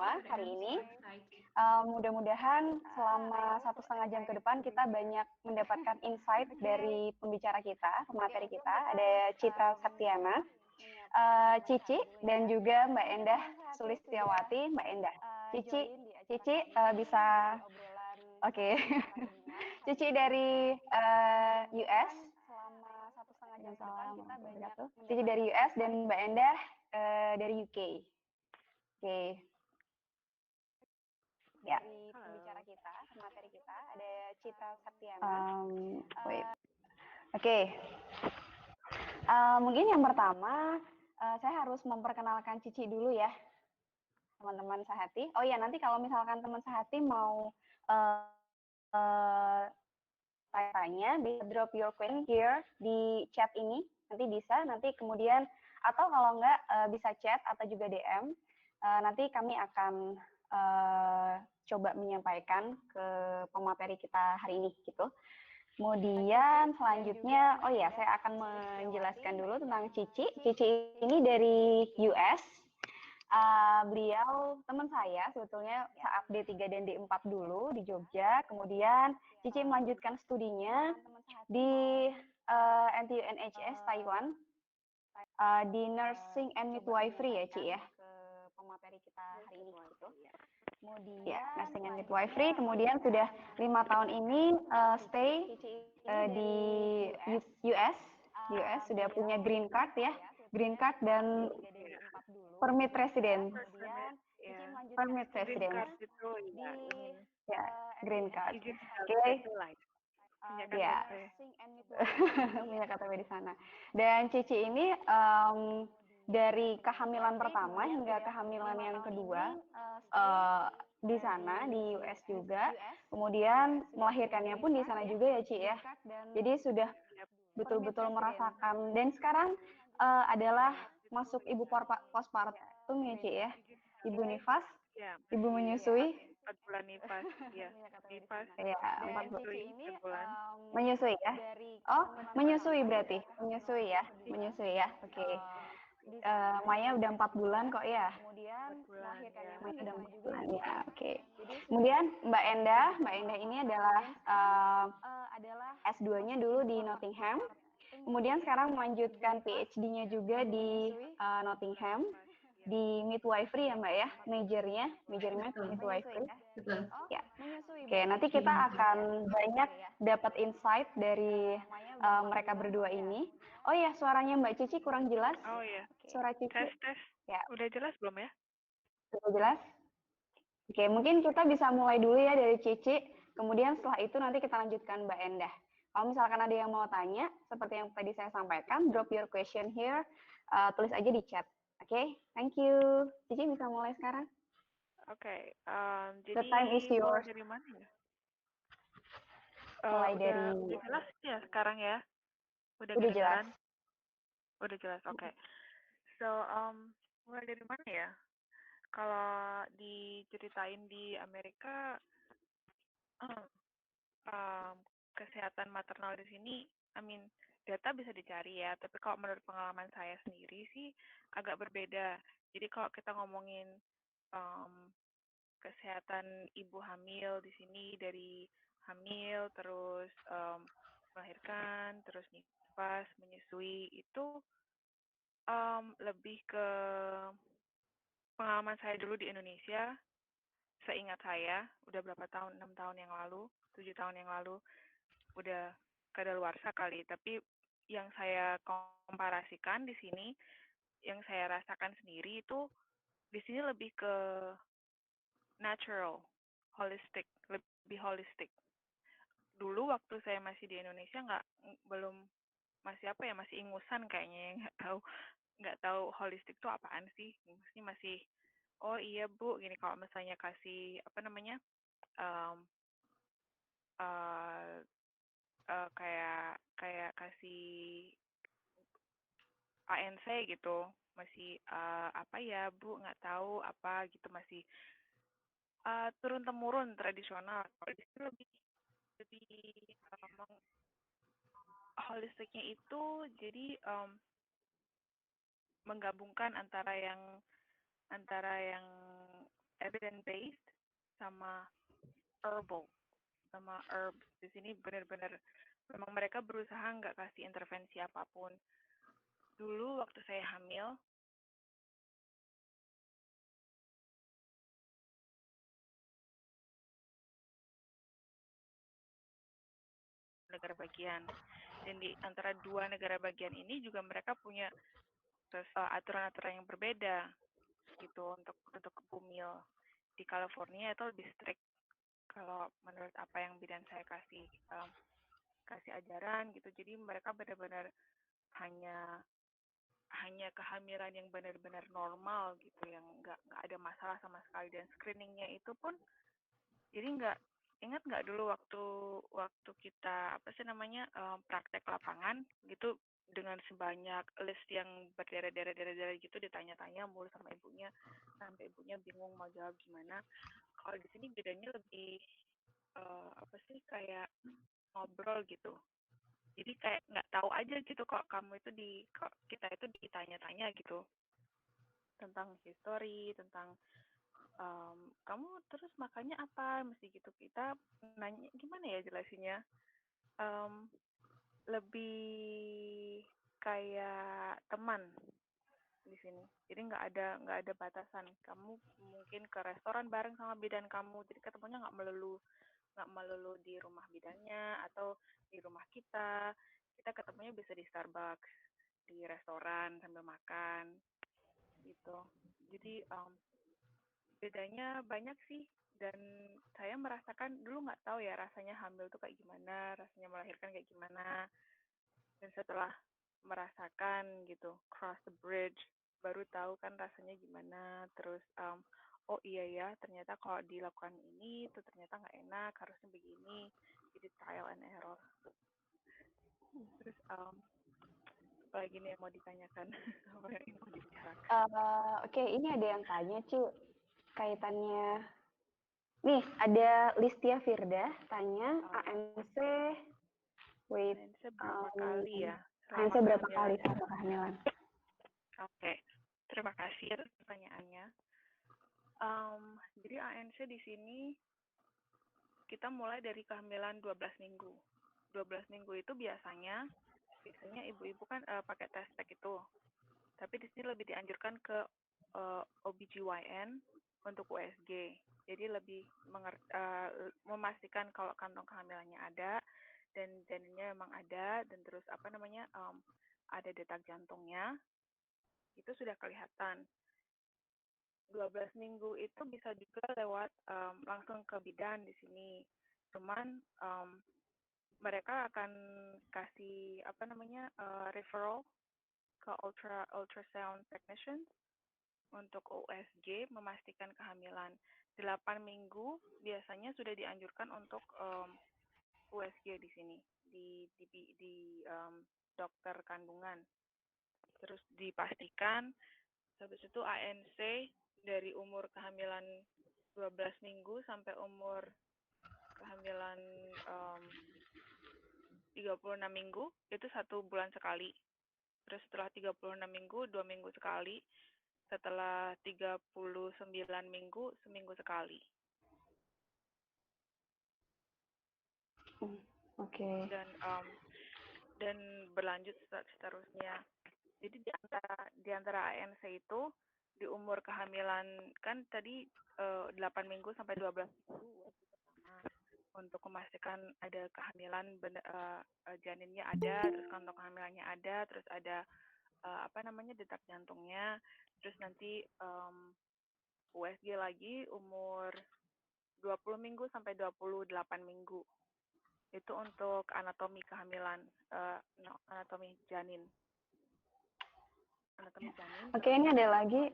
semua hari ini. Mudah-mudahan selama 1,5 jam ke depan kita banyak mendapatkan insight dari pembicara kita, pemateri kita. Ada Citra Septiana, Cici, dan juga Mbak Endah Sulistiawati. Mbak Endah, Cici bisa, oke. Cici dari US. Cici dari US dan Mbak Endah dari UK. Oke. Ya. Pembicara kita, pemateri kita ada Citra Septiana. Oke. Mungkin yang pertama saya harus memperkenalkan Cici dulu ya, teman-teman Sehati. Oh ya, nanti kalau misalkan teman Sehati mau tanya, bisa drop your question here di chat ini, nanti bisa, nanti kemudian, atau kalau enggak bisa chat atau juga DM, nanti kami akan coba menyampaikan ke pemateri kita hari ini gitu. Kemudian selanjutnya, oh ya, saya akan menjelaskan dulu tentang Cici. Cici ini dari US. Beliau teman saya sebetulnya saat D3 dan D4 dulu di Jogja. Kemudian Cici melanjutkan studinya di NTU NHS Taiwan di Nursing and Midwifery ya, Ci ya. Pemateri kita hari ini gitu. Kemudian ya, Nursing and Midwifery, kemudian sudah 5 tahun ini stay di US, sudah punya green card ya, green card dan permit resident, permit resident, ya green card, oke, ya, punya KTP di sana. Dan Cici ini dari kehamilan pertama hingga kehamilan yang kedua di sana di US juga, kemudian melahirkannya pun di sana juga ya Ci ya. Jadi sudah betul-betul merasakan, dan sekarang adalah masuk ibu postpartum ya Ci ya, ibu nifas, ibu menyusui. 4 bulan nifas, ya. Nifas. Ya, 4 bulan. Menyusui ya? Oh, menyusui berarti. Menyusui ya? Menyusui ya. Oke. Maya udah 4 bulan kok ya? 4 bulan, ya. Maya udah 4 bulan ya. Oke. Kemudian Mbak Endah ini adalah S2-nya dulu di Nottingham. Kemudian sekarang melanjutkan PhD-nya juga di Nottingham di midwifery ya Mbak ya, majornya midwifery. Betul. Ya. Oke, nanti kita akan banyak dapat insight dari mereka berdua ini. Oh ya, suaranya Mbak Cici kurang jelas. Oh ya. Suara Cici. Tes. Ya. Udah jelas belum ya? Sudah jelas? Oke, mungkin kita bisa mulai dulu ya dari Cici. Kemudian setelah itu nanti kita lanjutkan Mbak Endah. Kalau misalkan ada yang mau tanya, seperti yang tadi saya sampaikan, drop your question here, tulis aja di chat. Oke, thank you. Cici bisa mulai sekarang. Oke, The jadi time is yours. dari mana ya? Mulai dari Udah jelas ya sekarang ya? Udah jelas. kedengaran? Udah jelas, oke. So, mulai dari mana ya? Kalau diceritain di Amerika, kesehatan maternal di sini, data bisa dicari ya, tapi kalau menurut pengalaman saya sendiri sih agak berbeda. Jadi kalau kita ngomongin kesehatan ibu hamil di sini, dari hamil, terus melahirkan, terus nifas, menyusui, itu lebih ke pengalaman saya dulu di Indonesia. Seingat saya, udah berapa tahun, 6 tahun yang lalu, 7 tahun yang lalu, udah kadaluarsa kali, tapi yang saya komparasikan di sini, yang saya rasakan sendiri itu di sini lebih ke natural, holistic, lebih holistic. Dulu waktu saya masih di Indonesia masih ingusan kayaknya, nggak tahu holistic itu apaan sih, masih oh iya Bu, gini kalau misalnya kasih kayak kasih ANC gitu, masih apa ya Bu, nggak tahu apa gitu, masih turun temurun tradisional. Kalau di sini lebih holistiknya itu jadi menggabungkan antara yang evidence-based sama herbal, sama herbs. Di sini benar-benar memang mereka berusaha nggak kasih intervensi apapun. Dulu waktu saya hamil, negara bagian. Dan di antara dua negara bagian ini juga mereka punya aturan-aturan yang berbeda gitu untuk bumil. Di California itu lebih strict kalau menurut apa yang bidan saya kasih ajaran gitu. Jadi mereka benar-benar hanya kehamilan yang benar-benar normal gitu, yang nggak ada masalah sama sekali. Dan screeningnya itu pun jadi ingat nggak dulu waktu kita apa sih namanya praktek lapangan gitu, dengan sebanyak list yang berderet-deret gitu, ditanya-tanya mulu sama ibunya sampai ibunya bingung mau jawab gimana. Kalau di sini bedanya lebih apa sih, kayak ngobrol gitu. Jadi kayak nggak tahu aja gitu kok kita itu ditanya-tanya gitu tentang history, tentang kamu terus makannya apa, mesti gitu. Kita nanya gimana ya jelasinnya, lebih kayak teman di sini. Jadi nggak ada batasan. Kamu mungkin ke restoran bareng sama bidan kamu, jadi ketemunya nggak melulu di rumah bidannya atau di rumah kita. Kita ketemunya bisa di Starbucks, di restoran sambil makan gitu. Jadi bedanya banyak sih, dan saya merasakan dulu nggak tahu ya rasanya hamil tuh kayak gimana, rasanya melahirkan kayak gimana. Dan setelah merasakan gitu, cross the bridge, baru tahu kan rasanya gimana. Terus oh iya ya, ternyata kalau dilakukan ini tuh ternyata nggak enak, harusnya begini. Jadi trial and error. Terus apa lagi nih yang mau ditanyakan? Apa yang mau dibicarakan? Oke, ini ada yang tanya, Ci, kaitannya. Nih, ada Listia Firda tanya ANC, wait, Berapa kali ya? ANC berapa kali selama kehamilan? Oke, terima kasih atas pertanyaannya. Jadi ANC di sini kita mulai dari kehamilan 12 minggu. 12 minggu itu biasanya ibu-ibu kan pakai test pack itu. Tapi di sini lebih dianjurkan ke OBGYN untuk USG. Jadi lebih memastikan kalau kantong kehamilannya ada dan janinnya memang ada, dan terus ada detak jantungnya. Itu sudah kelihatan. 12 minggu itu bisa juga lewat langsung ke bidan di sini. Cuman mereka akan kasih referral ke ultrasound technician untuk USG memastikan kehamilan. 8 minggu biasanya sudah dianjurkan untuk USG di sini di dokter kandungan. Terus dipastikan, habis itu ANC dari umur kehamilan 12 minggu sampai umur kehamilan 36 minggu itu 1 bulan sekali. Terus setelah 36 minggu 2 minggu sekali. Setelah 39 minggu seminggu sekali. Oke. Dan berlanjut seterusnya. Jadi di antara ANC itu di umur kehamilan kan tadi 8 minggu sampai 12 minggu untuk memastikan ada kehamilan, janinnya ada, terus kantong kehamilannya ada, terus ada detak jantungnya, terus nanti USG lagi umur 20 minggu sampai 28 minggu. Itu untuk anatomi kehamilan, anatomi janin. Oke, ini ada lagi.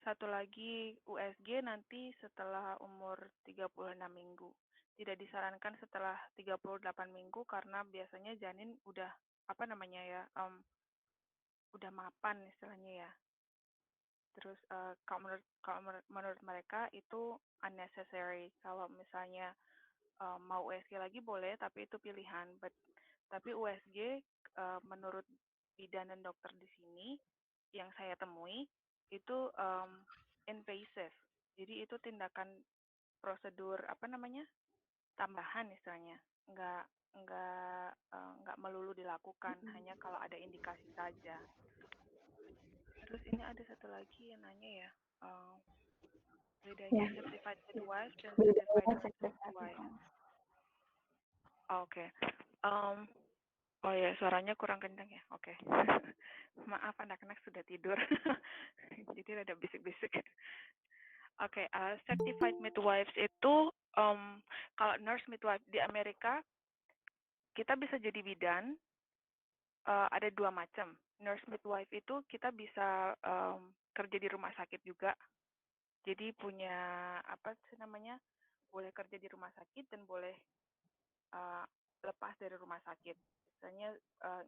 Satu lagi USG nanti setelah umur 36 minggu. Tidak disarankan setelah 38 minggu karena biasanya janin udah udah mapan istilahnya ya. Terus kalau menurut mereka itu unnecessary. Kalau misalnya mau USG lagi boleh, tapi itu pilihan. Tapi USG menurut bidan dan dokter di sini yang saya temui itu invasive. Jadi itu tindakan prosedur apa namanya tambahan istilahnya, nggak nggak melulu dilakukan, hanya kalau ada indikasi saja. Terus ini ada satu lagi yang nanya ya, bedanya certified midwife dan certified nurse midwife. Oke. Oh ya, suaranya kurang kencang ya. Oke. Maaf, anak-anak sudah tidur. Jadi rada bisik-bisik. Oke, certified midwives itu kalau nurse midwife di Amerika kita bisa jadi bidan. Ada dua macam. Nurse midwife itu kita bisa kerja di rumah sakit juga. Jadi punya apa sih namanya? Boleh kerja di rumah sakit dan boleh lepas dari rumah sakit. Misalnya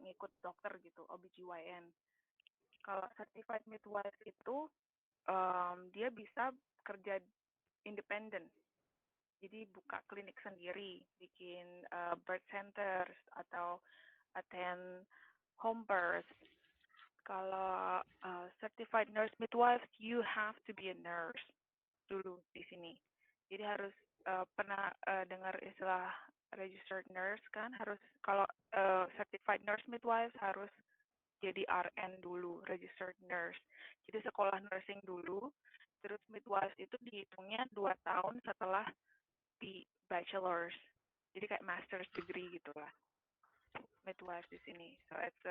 ngikut dokter gitu, OBGYN. Kalau certified midwife itu dia bisa kerja independen. Jadi buka klinik sendiri, bikin birth centers atau attend home birth. Kalau certified nurse midwife, you have to be a nurse dulu di sini. Jadi harus pernah dengar istilah registered nurse kan? Harus kalau certified nurse midwife harus jadi RN dulu, registered nurse. Jadi sekolah nursing dulu, terus midwife itu dihitungnya 2 tahun setelah di bachelor's. Jadi kayak master's degree gitu lah, midwife di sini. So it's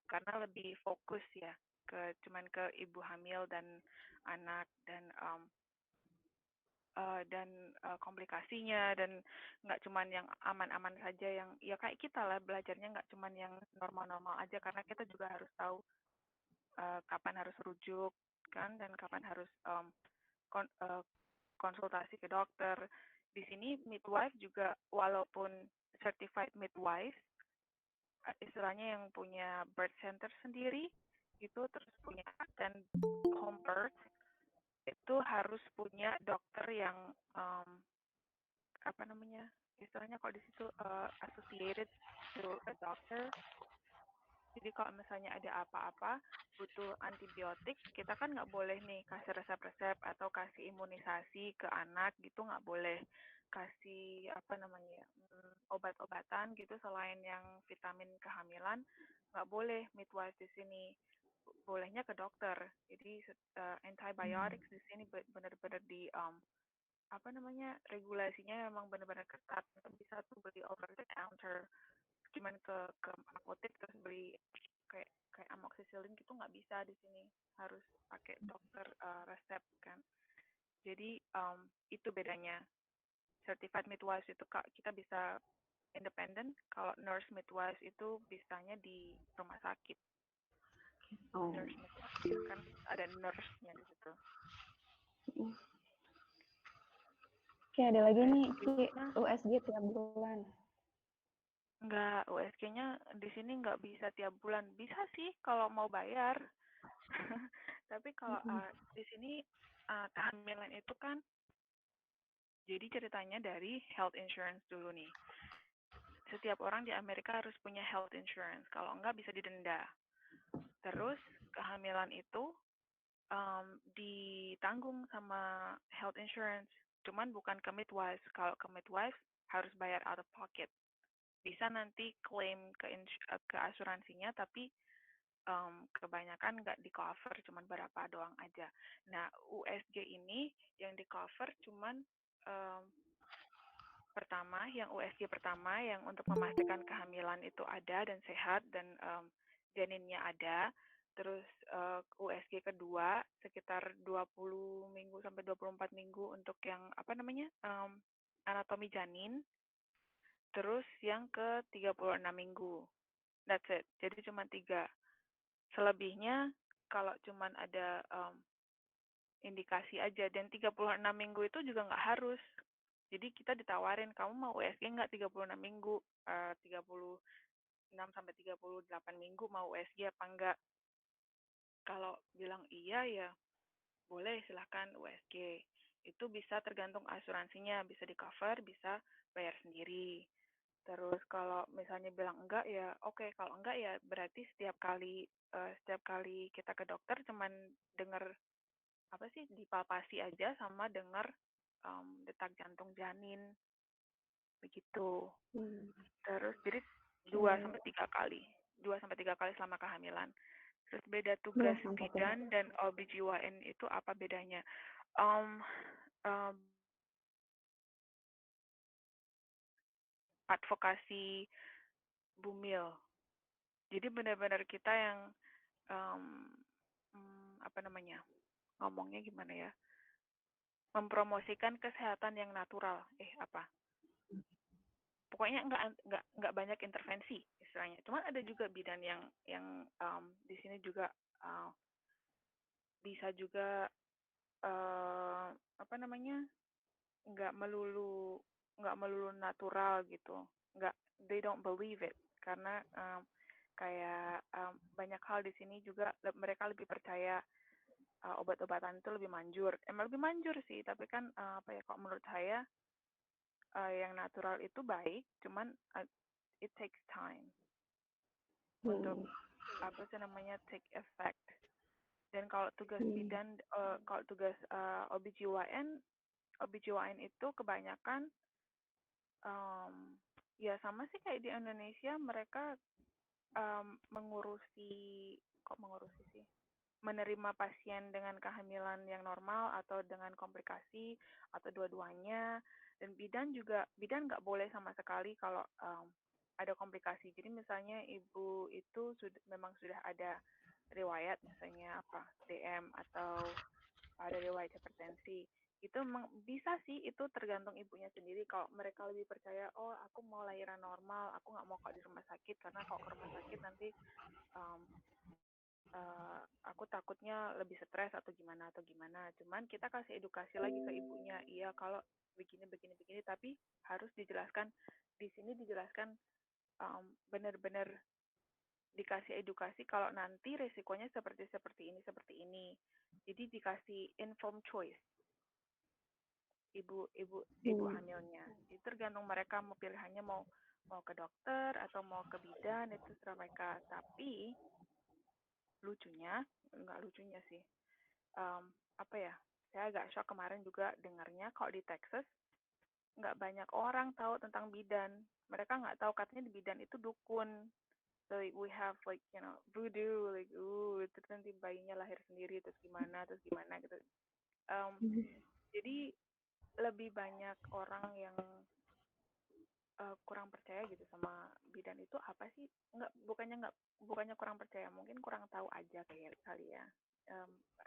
karena lebih fokus ya cuman ke ibu hamil dan anak dan komplikasinya, dan nggak cuman yang aman-aman saja, yang ya kayak kita lah belajarnya nggak cuman yang normal-normal aja, karena kita juga harus tahu kapan harus rujuk kan, dan kapan harus konsultasi ke dokter. Di sini midwife juga walaupun certified midwife, istilahnya yang punya birth center sendiri itu, terus punya dan home birth, itu harus punya dokter yang apa namanya istilahnya kalau di situ associated to a doctor. Jadi kalau misalnya ada apa-apa butuh antibiotik, kita kan nggak boleh nih kasih resep-resep atau kasih imunisasi ke anak gitu, nggak boleh kasih apa namanya obat-obatan gitu selain yang vitamin kehamilan, nggak boleh midwife di sini. Bolehnya ke dokter. Jadi antibiotics di sini benar-benar di apa namanya regulasinya memang benar-benar ketat. Nggak bisa tuh beli over the counter, cuman ke apotek terus beli kayak amoxicillin gitu, nggak bisa di sini, harus pakai dokter resep kan. Jadi itu bedanya. Certified midwife itu kita bisa independen, kalau nurse midwife itu bisanya di rumah sakit. Nurse midwife kan ada nurse-nya di situ. Oke, ada lagi nih USG tiap bulan. Enggak, USG-nya di sini nggak bisa tiap bulan. Bisa sih kalau mau bayar. Tapi kalau di sini kehamilan itu kan, jadi ceritanya dari health insurance dulu nih. Setiap orang di Amerika harus punya health insurance. Kalau enggak bisa didenda. Terus kehamilan itu ditanggung sama health insurance. Cuman bukan ke midwife. Kalau ke midwife harus bayar out of pocket. Bisa nanti klaim ke asuransinya, tapi kebanyakan nggak di cover, cuman berapa doang aja. Nah, USG ini yang di cover cuman yang USG pertama yang untuk memastikan kehamilan itu ada dan sehat dan janinnya ada. Terus USG kedua sekitar 20 minggu sampai 24 minggu untuk yang apa namanya anatomi janin. Terus yang ke 36 minggu. That's it. Jadi cuma 3. Selebihnya kalau cuma ada indikasi aja, dan 36 minggu itu juga nggak harus. Jadi kita ditawarin, kamu mau USG nggak 36 minggu, 36 sampai 38 minggu mau USG apa enggak. Kalau bilang iya ya boleh, silahkan USG. Itu bisa tergantung asuransinya, bisa di cover, bisa bayar sendiri. Terus kalau misalnya bilang enggak ya oke, kalau enggak ya berarti setiap kali kita ke dokter cuman dengar apa sih dipalpasi aja sama dengar detak jantung janin begitu. Terus jadi 2 sampai 3 kali selama kehamilan. Terus beda tugas bidan dan OBGYN itu apa bedanya? Um, um, advokasi bumil. Jadi benar-benar kita yang apa namanya? Ngomongnya gimana ya? Mempromosikan kesehatan yang natural. Pokoknya nggak banyak intervensi istilahnya. Cuman ada juga bidan yang di sini juga bisa juga apa namanya nggak melulu natural gitu. Nggak, they don't believe it karena kayak banyak hal di sini juga mereka lebih percaya obat-obatan itu lebih manjur. Emang lebih manjur sih, tapi kan apa ya? Kok menurut saya yang natural itu baik, cuman it takes time untuk apa sih namanya take effect. Dan kalau tugas bidan, kalau tugas OBGYN itu kebanyakan ya sama sih kayak di Indonesia mereka mengurusi sih menerima pasien dengan kehamilan yang normal atau dengan komplikasi atau dua-duanya. Dan bidan nggak boleh sama sekali kalau ada komplikasi. Jadi misalnya ibu itu memang sudah ada riwayat misalnya apa DM atau ada riwayat hipertensi, itu bisa sih, itu tergantung ibunya sendiri. Kalau mereka lebih percaya, oh aku mau lahiran normal, aku nggak mau kok di rumah sakit karena kalau ke rumah sakit nanti um, aku takutnya lebih stres atau gimana. Cuman kita kasih edukasi lagi ke ibunya, iya kalau begini, tapi harus dijelaskan, di sini dijelaskan benar-benar dikasih edukasi kalau nanti resikonya seperti ini. Jadi dikasih informed choice ibu hamilnya. Itu tergantung mereka mau pilihannya mau ke dokter atau mau ke bidan, itu terserah mereka. Tapi nggak lucunya sih, apa ya, saya agak shock kemarin juga dengarnya kalau di Texas nggak banyak orang tahu tentang bidan. Mereka nggak tahu, katanya di bidan itu dukun. So we have like voodoo, like terus nanti bayinya lahir sendiri terus gimana gitu. Jadi lebih banyak orang yang kurang percaya gitu sama bidan itu apa sih? Bukannya kurang percaya, mungkin kurang tahu aja kali ya.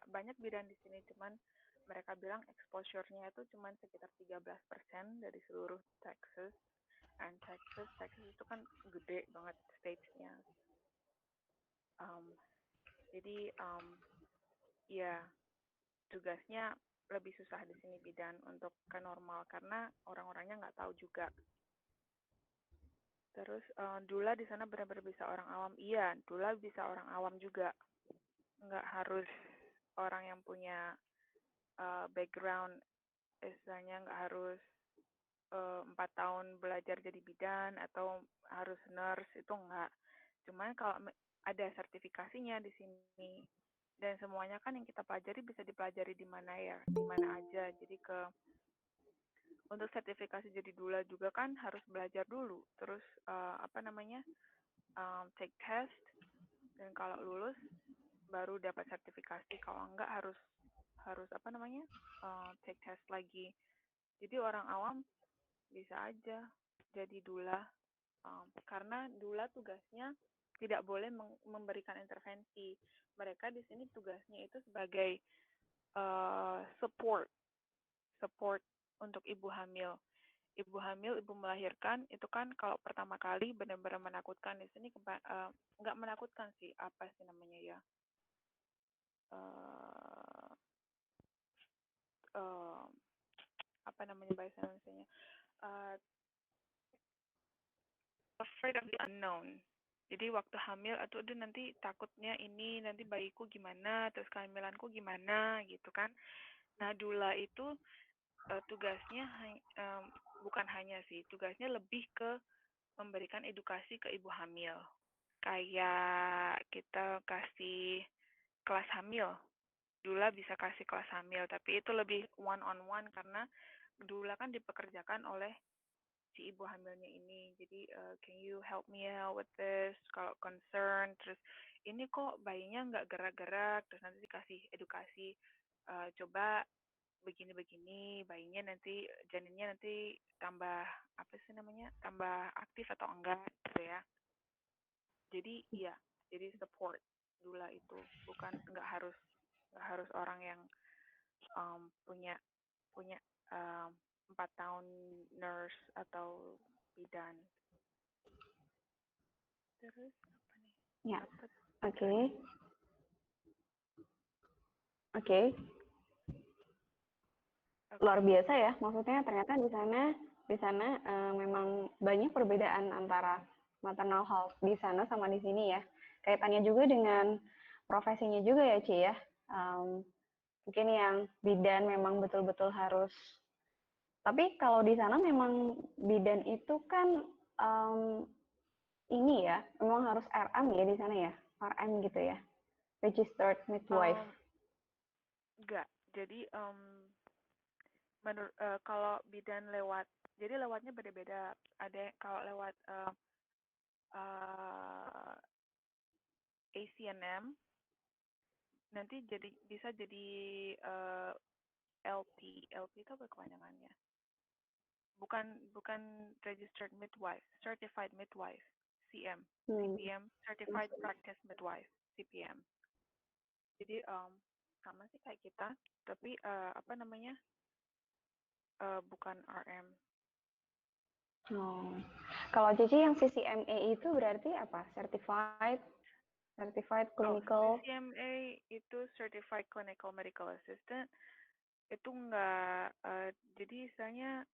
Banyak bidan di sini, cuman mereka bilang exposure-nya itu cuman sekitar 13% dari seluruh Texas. And Texas itu kan gede banget state-nya. Jadi ya tugasnya lebih susah di sini bidan untuk ke normal karena orang-orangnya nggak tahu juga. Terus dula di sana benar-benar bisa orang awam. Iya, dula bisa orang awam juga. Nggak harus orang yang punya background, istilahnya nggak harus 4 tahun belajar jadi bidan atau harus nurse, itu nggak. Cuman kalau ada sertifikasinya di sini dan semuanya kan yang kita pelajari bisa dipelajari di mana aja. Jadi untuk sertifikasi jadi dula juga kan harus belajar dulu, terus take test, dan kalau lulus baru dapat sertifikasi. Kalau enggak harus take test lagi. Jadi orang awam bisa aja jadi dula, karena dula tugasnya tidak boleh memberikan intervensi. Mereka di sini tugasnya itu sebagai support untuk ibu hamil. Ibu melahirkan itu kan kalau pertama kali benar-benar menakutkan. Di sini nggak menakutkan sih, apa sih namanya ya, apa namanya bahasa Indonesia-nya, afraid of the unknown. Jadi waktu hamil atau nanti takutnya ini nanti bayiku gimana, terus kehamilanku gimana gitu kan. Nah dula itu tugasnya bukan hanya sih, tugasnya lebih ke memberikan edukasi ke ibu hamil. Kayak kita kasih kelas hamil. Dula bisa kasih kelas hamil, tapi itu lebih one on one karena Dula kan dipekerjakan oleh si ibu hamilnya ini. Jadi can you help me out with this? Kalau concern, terus ini kok bayinya nggak gerak-gerak, terus nanti dikasih edukasi. Coba begini-begini, bayinya nanti janinnya nanti tambah apa sih namanya, tambah aktif atau enggak gitu ya. Jadi iya, jadi support Dula itu bukan nggak harus orang yang punya punya um, 4 tahun nurse atau bidan. Terus apa nih? Ya, Dapat oke. Oke, luar biasa ya. Maksudnya ternyata di sana memang banyak perbedaan antara maternal health di sana sama di sini ya. Kaitannya juga dengan profesinya juga ya, Ci ya. Mungkin yang bidan memang betul-betul harus. Tapi kalau di sana memang bidan itu kan ini ya, memang harus RM ya di sana ya, RM gitu ya, registered midwife. enggak. Jadi kalau bidan lewat, jadi lewatnya beda-beda. Ada kalau lewat ACNM nanti bisa jadi LP. LP itu apa kepanjangannya? Bukan registered midwife, certified midwife, CM, CPM, certified practice midwife, CPM. Jadi sama sih kayak kita, tapi apa namanya, bukan RM. Oh. Kalau Cici yang CCMA itu berarti apa? Certified clinical. CCMA itu certified clinical medical assistant. Itu enggak, jadi istilahnya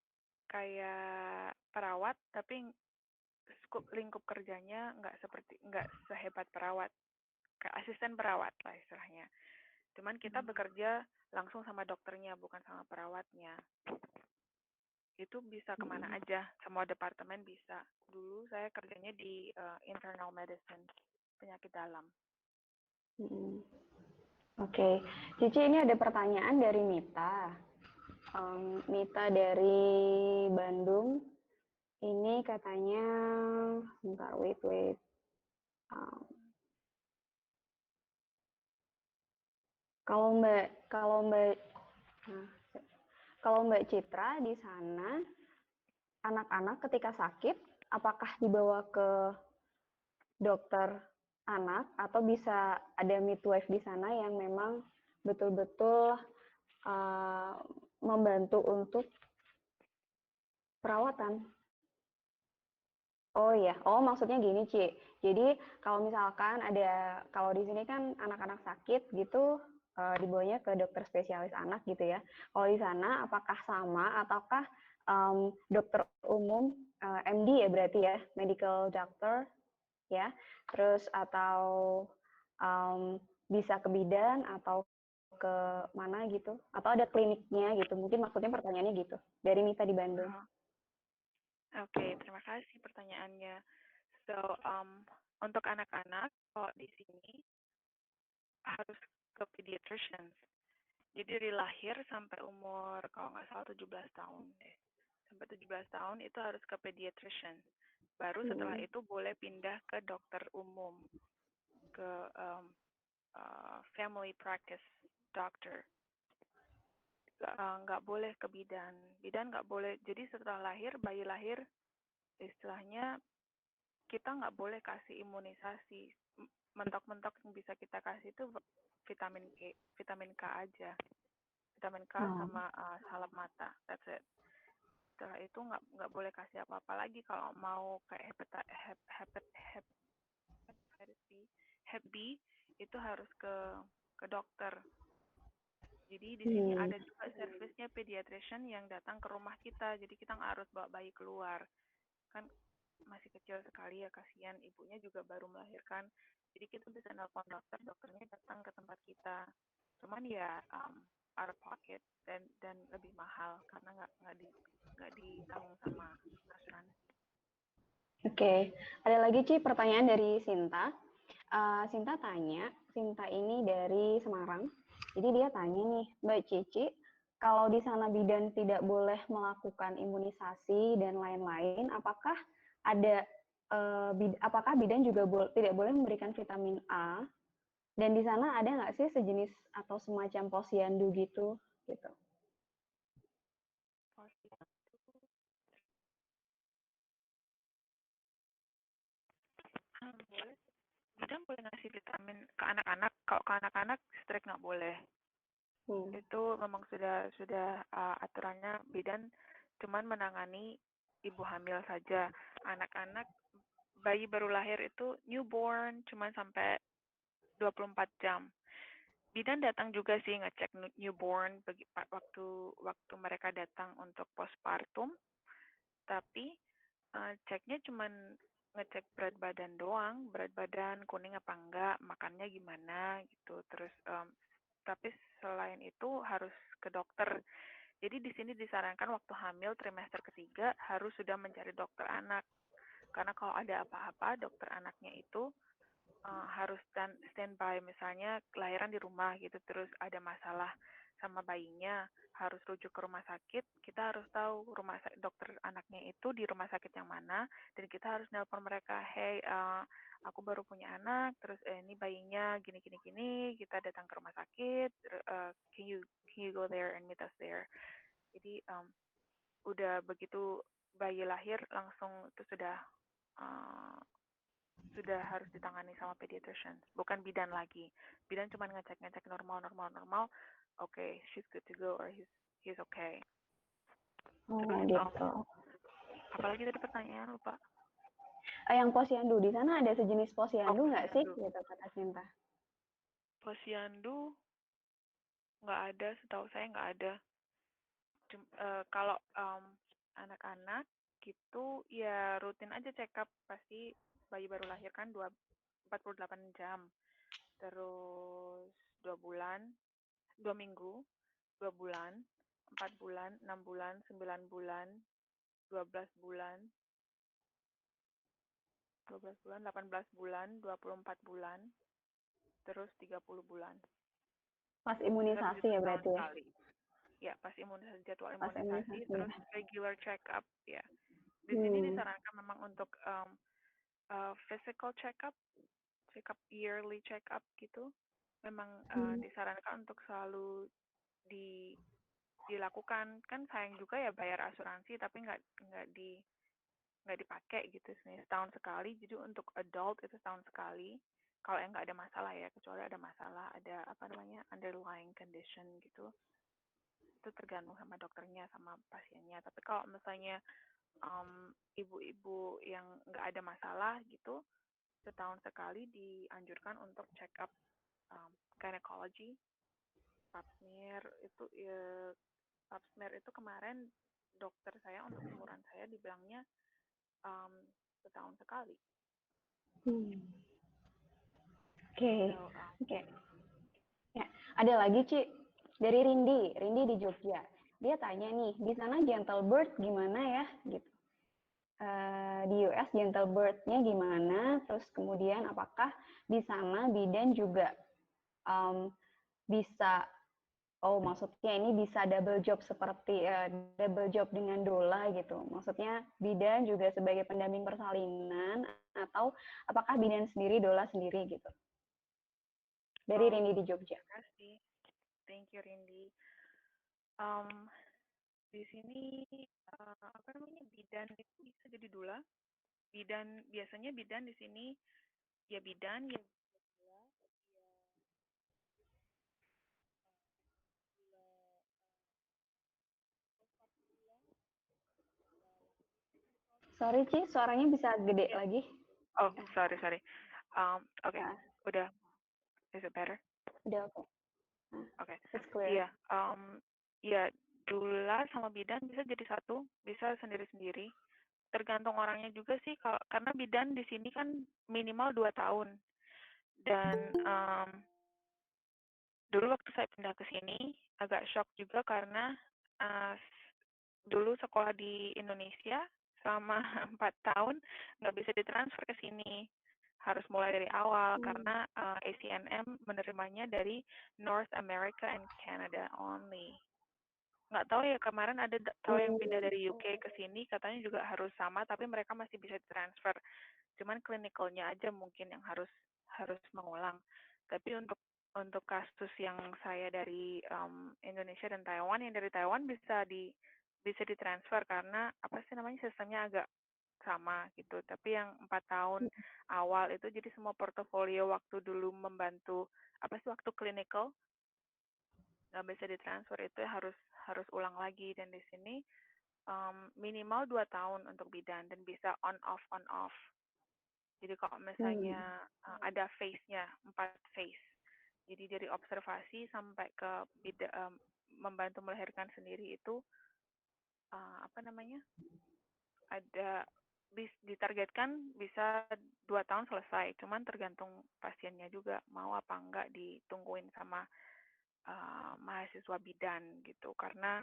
kayak perawat, tapi lingkup kerjanya nggak sehebat perawat, kayak asisten perawat lah istilahnya. Cuman kita bekerja langsung sama dokternya, bukan sama perawatnya. Itu bisa kemana aja, semua departemen bisa. Dulu saya kerjanya di internal medicine, penyakit dalam. Oke, Cici ini ada pertanyaan dari Mita. Mita dari Bandung. Ini katanya, bentar, wait. Kalau Mbak Citra di sana, anak-anak ketika sakit, apakah dibawa ke dokter anak atau bisa ada midwife di sana yang memang betul-betul membantu untuk perawatan? Oh iya, maksudnya gini Ci. Jadi kalau misalkan kalau di sini kan anak-anak sakit gitu dibawanya ke dokter spesialis anak gitu ya. Kalau di sana apakah sama ataukah dokter umum MD ya berarti ya, medical doctor ya, terus atau bisa ke bidan atau ke mana gitu, atau ada kliniknya gitu. Mungkin maksudnya pertanyaannya gitu. Dari Mita di Bandung. Oke, terima kasih pertanyaannya. So, untuk anak-anak, kalau di sini harus ke pediatrician. Jadi dari lahir sampai umur, kalau nggak salah 17 tahun deh. Sampai 17 tahun itu harus ke pediatrician. Baru setelah itu boleh pindah ke dokter umum, ke family practice doctor. Nggak boleh ke bidan. Bidan nggak boleh. Jadi setelah lahir, bayi lahir, istilahnya kita nggak boleh kasih imunisasi. Mentok-mentok yang bisa kita kasih itu vitamin K aja. Vitamin K sama salep mata. That's it. Setelah itu nggak boleh kasih apa-apa lagi. Kalau mau kayak hep B itu harus ke dokter. Jadi di sini ada juga servisnya pediatrician yang datang ke rumah kita. Jadi kita nggak harus bawa bayi keluar. Kan masih kecil sekali ya, kasihan ibunya juga baru melahirkan. Jadi kita bisa nelpon dokter, dokternya datang ke tempat kita. Cuman ya out of pocket dan lebih mahal karena nggak ditanggung sama asuransi. Oke, ada lagi Ci pertanyaan dari Sinta. Sinta tanya, Sinta ini dari Semarang. Jadi dia tanya nih, Mbak Cici, kalau di sana bidan tidak boleh melakukan imunisasi dan lain-lain, apakah bidan juga tidak boleh memberikan vitamin A? Dan di sana ada nggak sih sejenis atau semacam posyandu gitu? Gitu. Boleh. Bidan boleh ngasih vitamin ke anak-anak. Kalau ke anak-anak, strike nggak boleh. Hmm. Itu memang sudah aturannya bidan cuman menangani ibu hamil saja. Anak-anak bayi baru lahir itu newborn cuman sampai 24 jam. Bidan datang juga sih ngecek newborn waktu mereka datang untuk postpartum, tapi ceknya cuman ngecek berat badan doang, berat badan kuning apa enggak, makannya gimana gitu. Terus tapi selain itu harus ke dokter. Jadi di sini disarankan waktu hamil trimester ketiga harus sudah mencari dokter anak. Karena kalau ada apa-apa, dokter anaknya itu harus standby. Misalnya kelahiran di rumah gitu, terus ada masalah sama bayinya, harus rujuk ke rumah sakit, kita harus tahu dokter anaknya itu di rumah sakit yang mana, dan kita harus nelpon mereka, hey, aku baru punya anak, terus ini bayinya gini gini gini, kita datang ke rumah sakit, can you go there and meet us there. Jadi udah begitu bayi lahir langsung itu sudah harus ditangani sama pediatrician, bukan bidan lagi. Bidan cuma ngecek-ngecek normal. Okay, she's good to go or he's okay. Terus Oh gitu. apalagi tadi pertanyaan lupa. Yang posyandu di sana ada sejenis Oh, posyandu nggak sih? posyandu. Gitu kata Sinta. Posyandu nggak ada, setahu saya nggak ada. Kalau anak-anak gitu ya rutin aja check up, pasti bayi baru lahir kan 48 jam. Terus 2 bulan, 2 minggu, 2 bulan, 4 bulan, 6 bulan, 9 bulan, 12 bulan, 12 bulan, 18 bulan, 24 bulan, terus 30 bulan. Pas Bisa imunisasi 17 ya tahun berarti ya? sekali. Ya, pas jadwal Pas imunisasi, imunisasi terus ya? regular check up. Ya, di sini Hmm. disarankan memang untuk physical check up yearly check up gitu. Memang disarankan untuk selalu dilakukan. Kan sayang juga ya bayar asuransi tapi nggak dipakai gitu sebenarnya setahun sekali. Jadi untuk adult itu setahun sekali. Kalau yang nggak ada masalah ya, kecuali ada masalah, ada apa namanya underlying condition gitu, itu tergantung sama dokternya sama pasiennya. Tapi kalau misalnya ibu-ibu yang nggak ada masalah gitu, setahun sekali dianjurkan untuk check up gynecology, pap smear itu ya, pap smear itu kemarin dokter saya untuk umuran saya dibilangnya setahun sekali. Hmm. Oke, So, oke. Ya, ada lagi Ci dari Rindi di Jogja. Dia tanya nih, di sana gentle birth gimana ya? Gitu. Di US gentle birth-nya gimana? Terus kemudian apakah di sana bidan juga um, bisa, oh maksudnya ini bisa double job seperti double job dengan doula gitu. Maksudnya bidan juga sebagai pendamping persalinan atau apakah bidan sendiri doula sendiri gitu? Dari Rindi di Jogja. terima kasih. Thank you, Rindy. Um, di sini apa namanya bidan itu bisa jadi dula. Biasanya bidan di sini ya bidan ya Sorry Ci, suaranya bisa gede ya. lagi. Oh, sorry. Okay, Nah, udah. Is it better? udah oke. Nah, Okay. it's clear. Iya, ya dula sama bidan bisa jadi satu, bisa sendiri-sendiri. Tergantung orangnya juga sih, karena bidan di sini kan minimal 2 tahun. Dan dulu waktu saya pindah ke sini agak shock juga karena dulu sekolah di Indonesia selama 4 tahun nggak bisa ditransfer ke sini. Harus mulai dari awal karena ACNM menerimanya dari North America and Canada only. Nggak tahu ya, kemarin ada tahu yang pindah dari UK ke sini katanya juga harus sama, tapi mereka masih bisa transfer. Cuman clinicalnya aja mungkin yang harus mengulang. Tapi untuk kasus yang saya dari Indonesia dan Taiwan, yang dari Taiwan bisa ditransfer karena apa sih namanya, sistemnya agak sama gitu. Tapi yang 4 tahun awal itu jadi semua portofolio waktu dulu membantu apa sih waktu clinical nggak bisa ditransfer, itu harus ulang lagi. Dan di sini minimal 2 tahun untuk bidan dan bisa on off. Jadi kalau misalnya ada phase-nya, 4 phase. Jadi dari observasi sampai ke membantu melahirkan sendiri itu apa namanya, ada ditargetkan bisa 2 tahun selesai. Cuman tergantung pasiennya juga mau apa enggak ditungguin sama mahasiswa bidan gitu, karena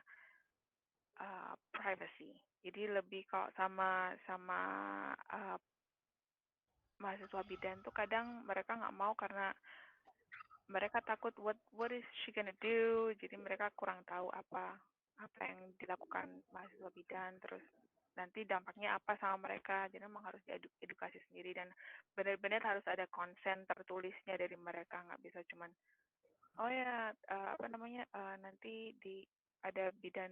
privacy. Jadi lebih kalau sama mahasiswa bidan tuh kadang mereka nggak mau karena mereka takut what is she gonna do. Jadi mereka kurang tahu apa yang dilakukan mahasiswa bidan, terus nanti dampaknya apa sama mereka. Jadi memang harus diedukasi sendiri dan benar-benar harus ada konsen tertulisnya dari mereka, nggak bisa cuman oh ya apa namanya nanti ada bidan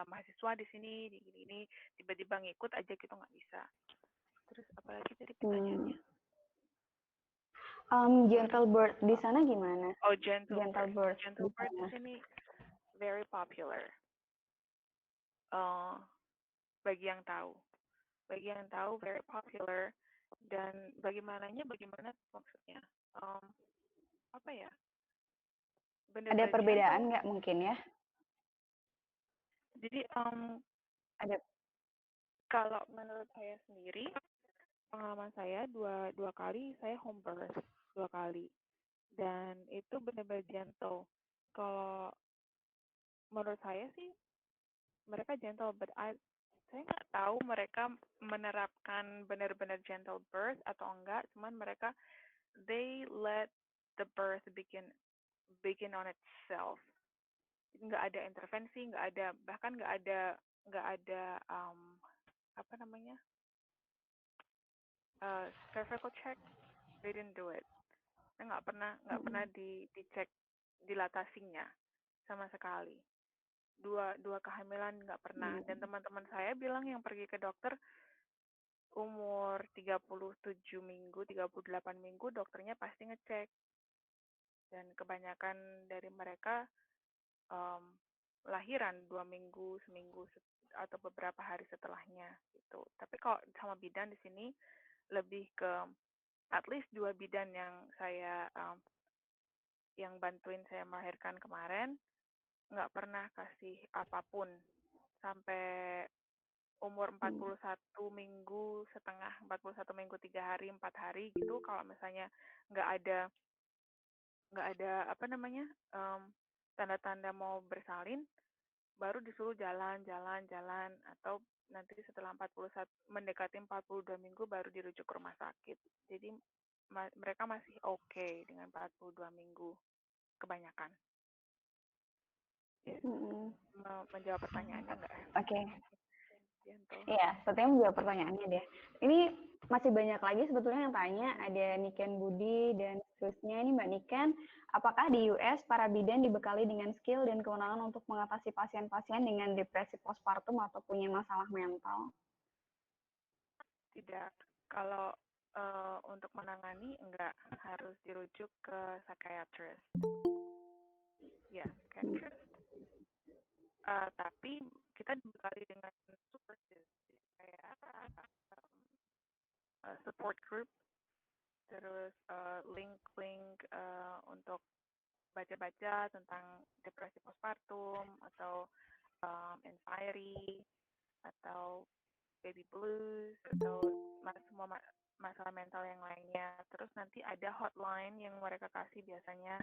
mahasiswa di sini di ini tiba-tiba ngikut aja gitu, nggak bisa. Terus apalagi tadi pertanyaannya? Gentle birth di sana gimana? Oh, gentle birth. Di Gentle birth di sana. sini very popular. Bagi yang tahu very popular. Dan bagaimana maksudnya? Apa ya? Ada perbedaan nggak mungkin ya? Jadi Ada. kalau menurut saya sendiri, pengalaman saya dua kali saya home birth 2 kali, dan itu benar-benar gentle. Kalau menurut saya sih mereka gentle, but saya nggak tahu mereka menerapkan benar-benar gentle birth atau enggak. Cuman mereka they let the birth begin on itself. Nggak ada intervensi, bahkan nggak ada apa namanya cervical check. They didn't do it. Saya nggak pernah dicek dilatasinya sama sekali. Dua kehamilan nggak pernah. Dan teman-teman saya bilang yang pergi ke dokter umur 37 minggu, 38 minggu, dokternya pasti ngecek. Dan kebanyakan dari mereka lahiran 2 minggu, seminggu, atau beberapa hari setelahnya gitu. Tapi kalau sama bidan di sini lebih ke at least 2 bidan yang saya yang bantuin saya melahirkan kemarin nggak pernah kasih apapun sampai umur 41 minggu setengah, 41 minggu 3 hari, 4 hari gitu. Kalau misalnya nggak ada apa namanya tanda-tanda mau bersalin, baru disuruh jalan, atau nanti setelah 41 mendekati 42 minggu baru dirujuk ke rumah sakit. Jadi mereka masih oke dengan 42 minggu kebanyakan. Menjawab pertanyaannya nggak? Oke. Iya, sepertinya menjawab pertanyaannya deh. Ini masih banyak lagi sebetulnya yang tanya, ada Niken Budi dan seterusnya. Ini Mbak Niken, apakah di US para bidan dibekali dengan skill dan kewenangan untuk mengatasi pasien-pasien dengan depresi postpartum atau punya masalah mental? Tidak. Kalau untuk menangani enggak, harus dirujuk ke psychiatrist. Ya, psychiatrist. Tapi kita dibekali dengan support group, terus link untuk baca-baca tentang depresi postpartum atau anxiety atau baby blues atau semua masalah mental yang lainnya. Terus nanti ada hotline yang mereka kasih biasanya,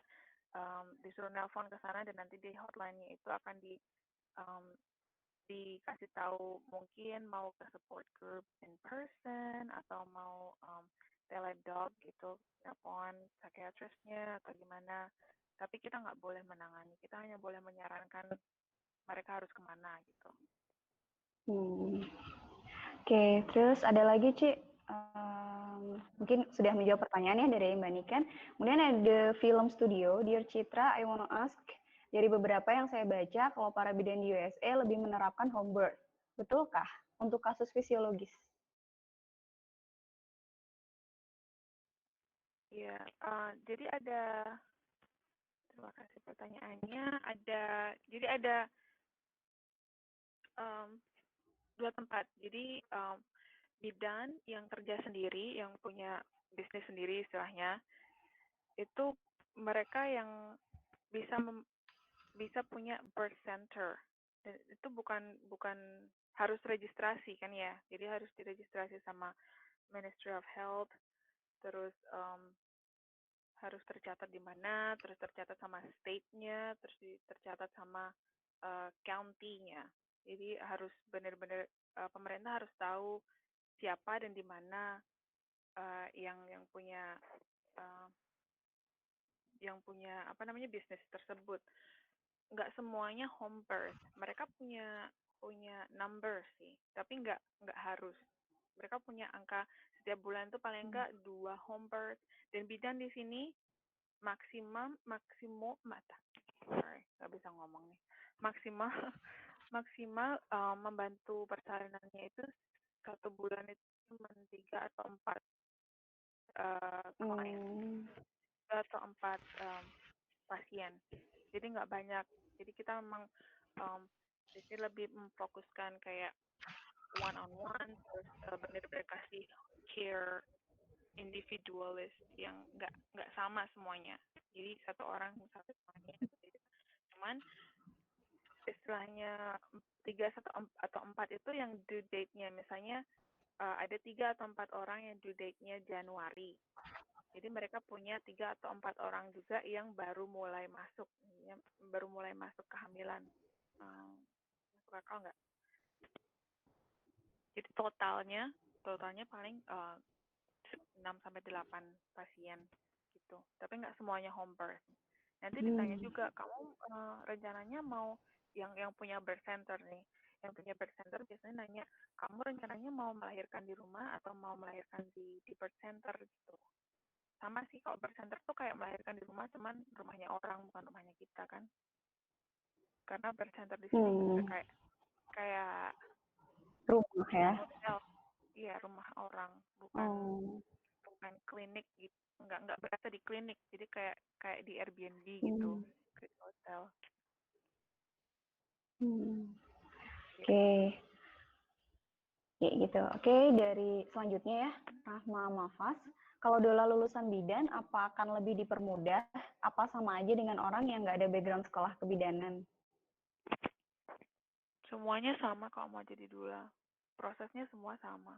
disuruh nelpon ke sana dan nanti di hotline-nya itu akan dikasih tahu mungkin mau ke support group in person atau mau teledog gitu, telepon psikiatrisnya atau gimana. Tapi kita nggak boleh menangani, kita hanya boleh menyarankan mereka harus kemana gitu. Oke, terus ada lagi Ci, mungkin sudah menjawab pertanyaannya dari Mbak Niken. Kemudian ada film studio, Dear Citra, I Wanna Ask, dari beberapa yang saya baca, kalau para bidan di USA lebih menerapkan home birth. Betulkah untuk kasus fisiologis? Iya, jadi terima kasih pertanyaannya, jadi ada dua tempat. Jadi bidan yang kerja sendiri, yang punya bisnis sendiri istilahnya, itu mereka yang bisa punya birth center. Dan itu bukan harus registrasi kan ya. Jadi harus diregistrasi sama Ministry of Health, terus harus tercatat di mana, terus tercatat sama state-nya, terus tercatat sama county-nya. Jadi harus benar-benar pemerintah harus tahu siapa dan di mana yang punya apa namanya bisnis tersebut. Nggak semuanya home birth. Mereka punya number sih, tapi nggak harus. Mereka punya angka setiap bulan tuh paling nggak 2 home birth, dan bidan di sini maksimal nggak bisa ngomong nih, maksimal membantu persalinannya itu 1 bulan itu cuma 3 atau 4 klien, 3 atau 4 pasien, jadi nggak banyak. Jadi kita memang di sini lebih memfokuskan kayak one on one, terus benar-benar kasih care individualis yang nggak sama semuanya. Jadi satu orang satu semuanya. Cuman istilahnya 3 atau 4 itu yang due date-nya, misalnya ada 3 atau 4 orang yang due date-nya Januari. Jadi mereka punya 3 atau 4 orang juga yang baru mulai masuk kehamilan. Masuk akal nggak? Jadi totalnya paling 6-8 pasien gitu. Tapi nggak semuanya home birth. Nanti ditanya juga, kamu rencananya mau yang punya birth center nih. Yang punya birth center biasanya nanya, kamu rencananya mau melahirkan di rumah atau mau melahirkan di birth center gitu. Sama sih, kalau birth center tuh kayak melahirkan di rumah, cuman rumahnya orang, bukan rumahnya kita kan. Karena birth center di sini bener kayak Rumah ya? hotel. Iya, rumah orang, bukan klinik gitu. Nggak berasa di klinik, jadi kayak di Airbnb gitu, kayak di hotel. Oke. Kayak gitu. Oke, dari selanjutnya ya, Rahma Mafas. Kalau Dola lulusan bidan, apa akan lebih dipermudah? Apa sama aja dengan orang yang nggak ada background sekolah kebidanan? Semuanya sama kalau mau jadi dula. Prosesnya semua sama.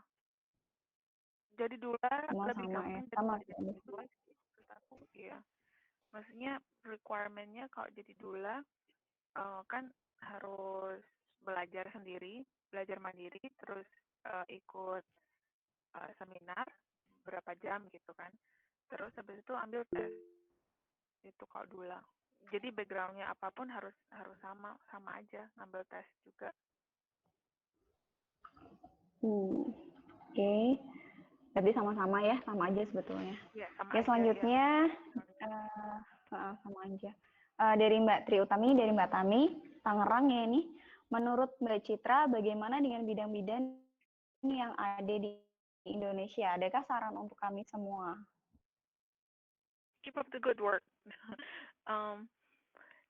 Jadi dula lebih gampang daripada jadi midwife sih, menurut aku. Iya. Maksudnya requirement-nya kalau jadi dula kan harus belajar sendiri, belajar mandiri, terus ikut seminar berapa jam gitu kan. Terus habis itu ambil tes. Itu kalau dula. Jadi background-nya apapun harus sama aja, ngambil tes juga. Oke. Berarti sama-sama ya, sama aja sebetulnya. Ya, sama Oke, aja, selanjutnya sama aja. Dari Mbak Tri Utami, dari Mbak Tami, Tangerang ya ini. Menurut Mbak Citra, bagaimana dengan bidang-bidang yang ada di Indonesia? Adakah saran untuk kami semua? Keep up the good work.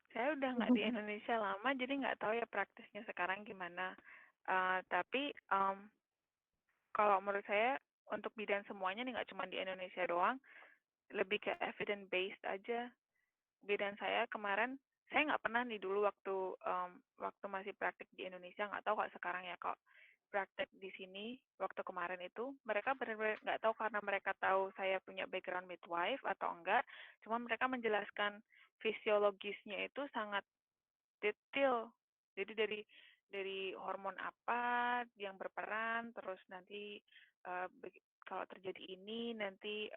Saya udah nggak di Indonesia lama, jadi nggak tahu ya praktisnya sekarang gimana. Tapi kalau menurut saya untuk bidan semuanya nih, nggak cuma di Indonesia doang, lebih ke evidence based aja. Bidan saya kemarin, saya nggak pernah nih dulu waktu masih praktik di Indonesia, nggak tahu kok sekarang ya, kok praktek di sini waktu kemarin itu mereka benar-benar nggak tahu, karena mereka tahu saya punya background midwife atau enggak, cuma mereka menjelaskan fisiologisnya itu sangat detail. Jadi dari hormon apa yang berperan, terus nanti kalau terjadi ini nanti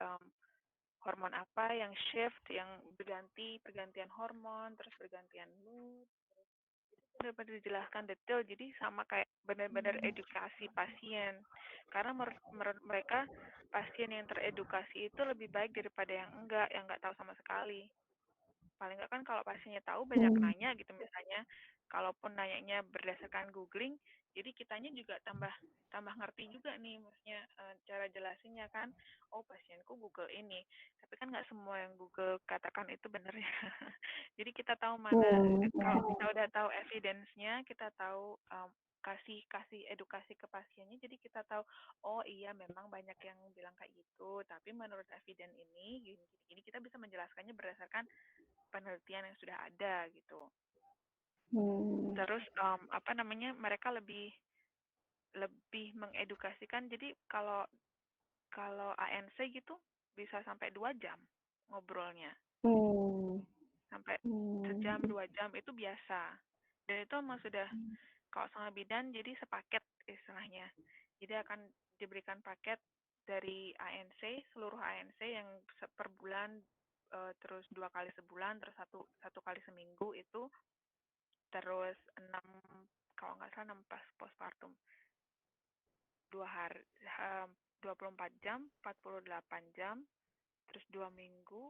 hormon apa yang shift, yang pergantian hormon, terus pergantian mood, benar-benar dijelaskan detail, jadi sama kayak benar-benar edukasi pasien. Karena menurut mereka pasien yang teredukasi itu lebih baik daripada yang enggak tahu sama sekali. Paling enggak kan kalau pasiennya tahu banyak nanya gitu misalnya, kalaupun nanyanya berdasarkan googling, jadi kitanya juga tambah ngerti juga nih, maksudnya cara jelasinnya kan, oh pasienku Google ini, tapi kan nggak semua yang Google katakan itu benar ya. Jadi kita tahu mana, kalau kita udah tahu evidence-nya, kita tahu kasih edukasi ke pasiennya, jadi kita tahu, oh iya memang banyak yang bilang kayak gitu, tapi menurut evidence ini gini, kita bisa menjelaskannya berdasarkan penelitian yang sudah ada gitu. Terus mereka lebih mengedukasikan. Jadi kalau ANC gitu bisa sampai 2 jam ngobrolnya. Sampai sejam 2 jam itu biasa. Dan itu emang sudah kalau sama bidan jadi sepaket istilahnya. Jadi akan diberikan paket dari ANC, seluruh ANC yang per bulan, terus 2 kali sebulan, terus satu kali seminggu itu, terus 6, kalau nggak salah 6 pas postpartum, 2 hari, 24 jam, 48 jam, terus 2 minggu,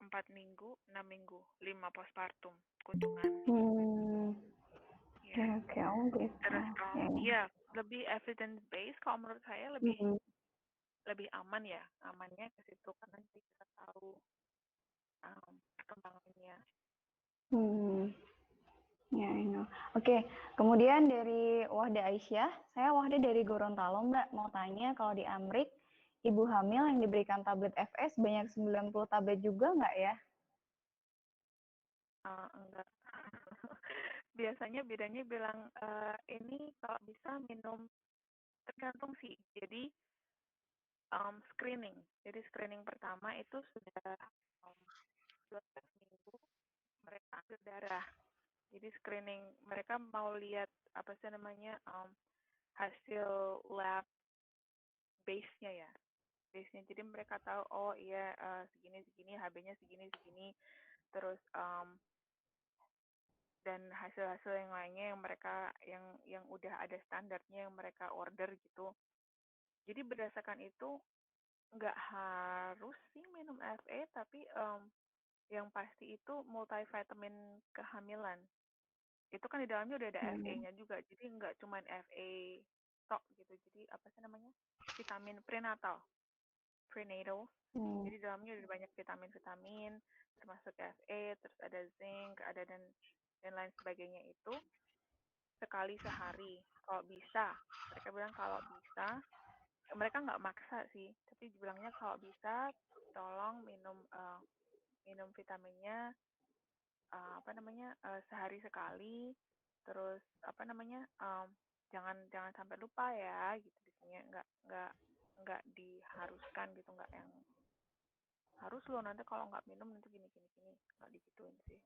4 minggu, 6 minggu, 5 postpartum kunjungan. Oke, oh gitu. Terus iya, lebih evidence based kalau menurut saya lebih aman ya, amannya ke situ karena kita tahu perkembangannya. Ya, Oke, kemudian dari Wahda Aisyah, saya Wahda dari Gorontalo, Mbak. Mau tanya, kalau di Amrik, ibu hamil yang diberikan tablet FS banyak 90 tablet juga nggak ya? Enggak. Biasanya bidannya bilang, ini kalau bisa minum, tergantung sih. Jadi screening. Jadi screening pertama itu sudah 12 minggu mereka ambil darah. Jadi screening mereka mau lihat apa sih namanya hasil lab base-nya ya. Base-nya. Jadi mereka tahu oh iya segini HB-nya segini. Terus dan hasil-hasil yang lainnya yang mereka yang udah ada standarnya yang mereka order gitu. Jadi berdasarkan itu nggak harus sih minum FA, tapi yang pasti itu multivitamin kehamilan. Itu kan di dalamnya udah ada FA-nya juga, jadi nggak cuma FA tok gitu. Jadi apa sih namanya? Vitamin prenatal. Jadi dalamnya udah banyak vitamin-vitamin, termasuk FA, terus ada zinc, ada dan lain sebagainya itu sekali sehari. Kalau bisa, mereka bilang kalau bisa, mereka nggak maksa sih, tapi bilangnya kalau bisa tolong minum vitaminnya sehari sekali, terus jangan sampai lupa ya gitu, biasanya nggak diharuskan gitu, nggak yang harus loh nanti kalau nggak minum nanti gini nggak digituin sih.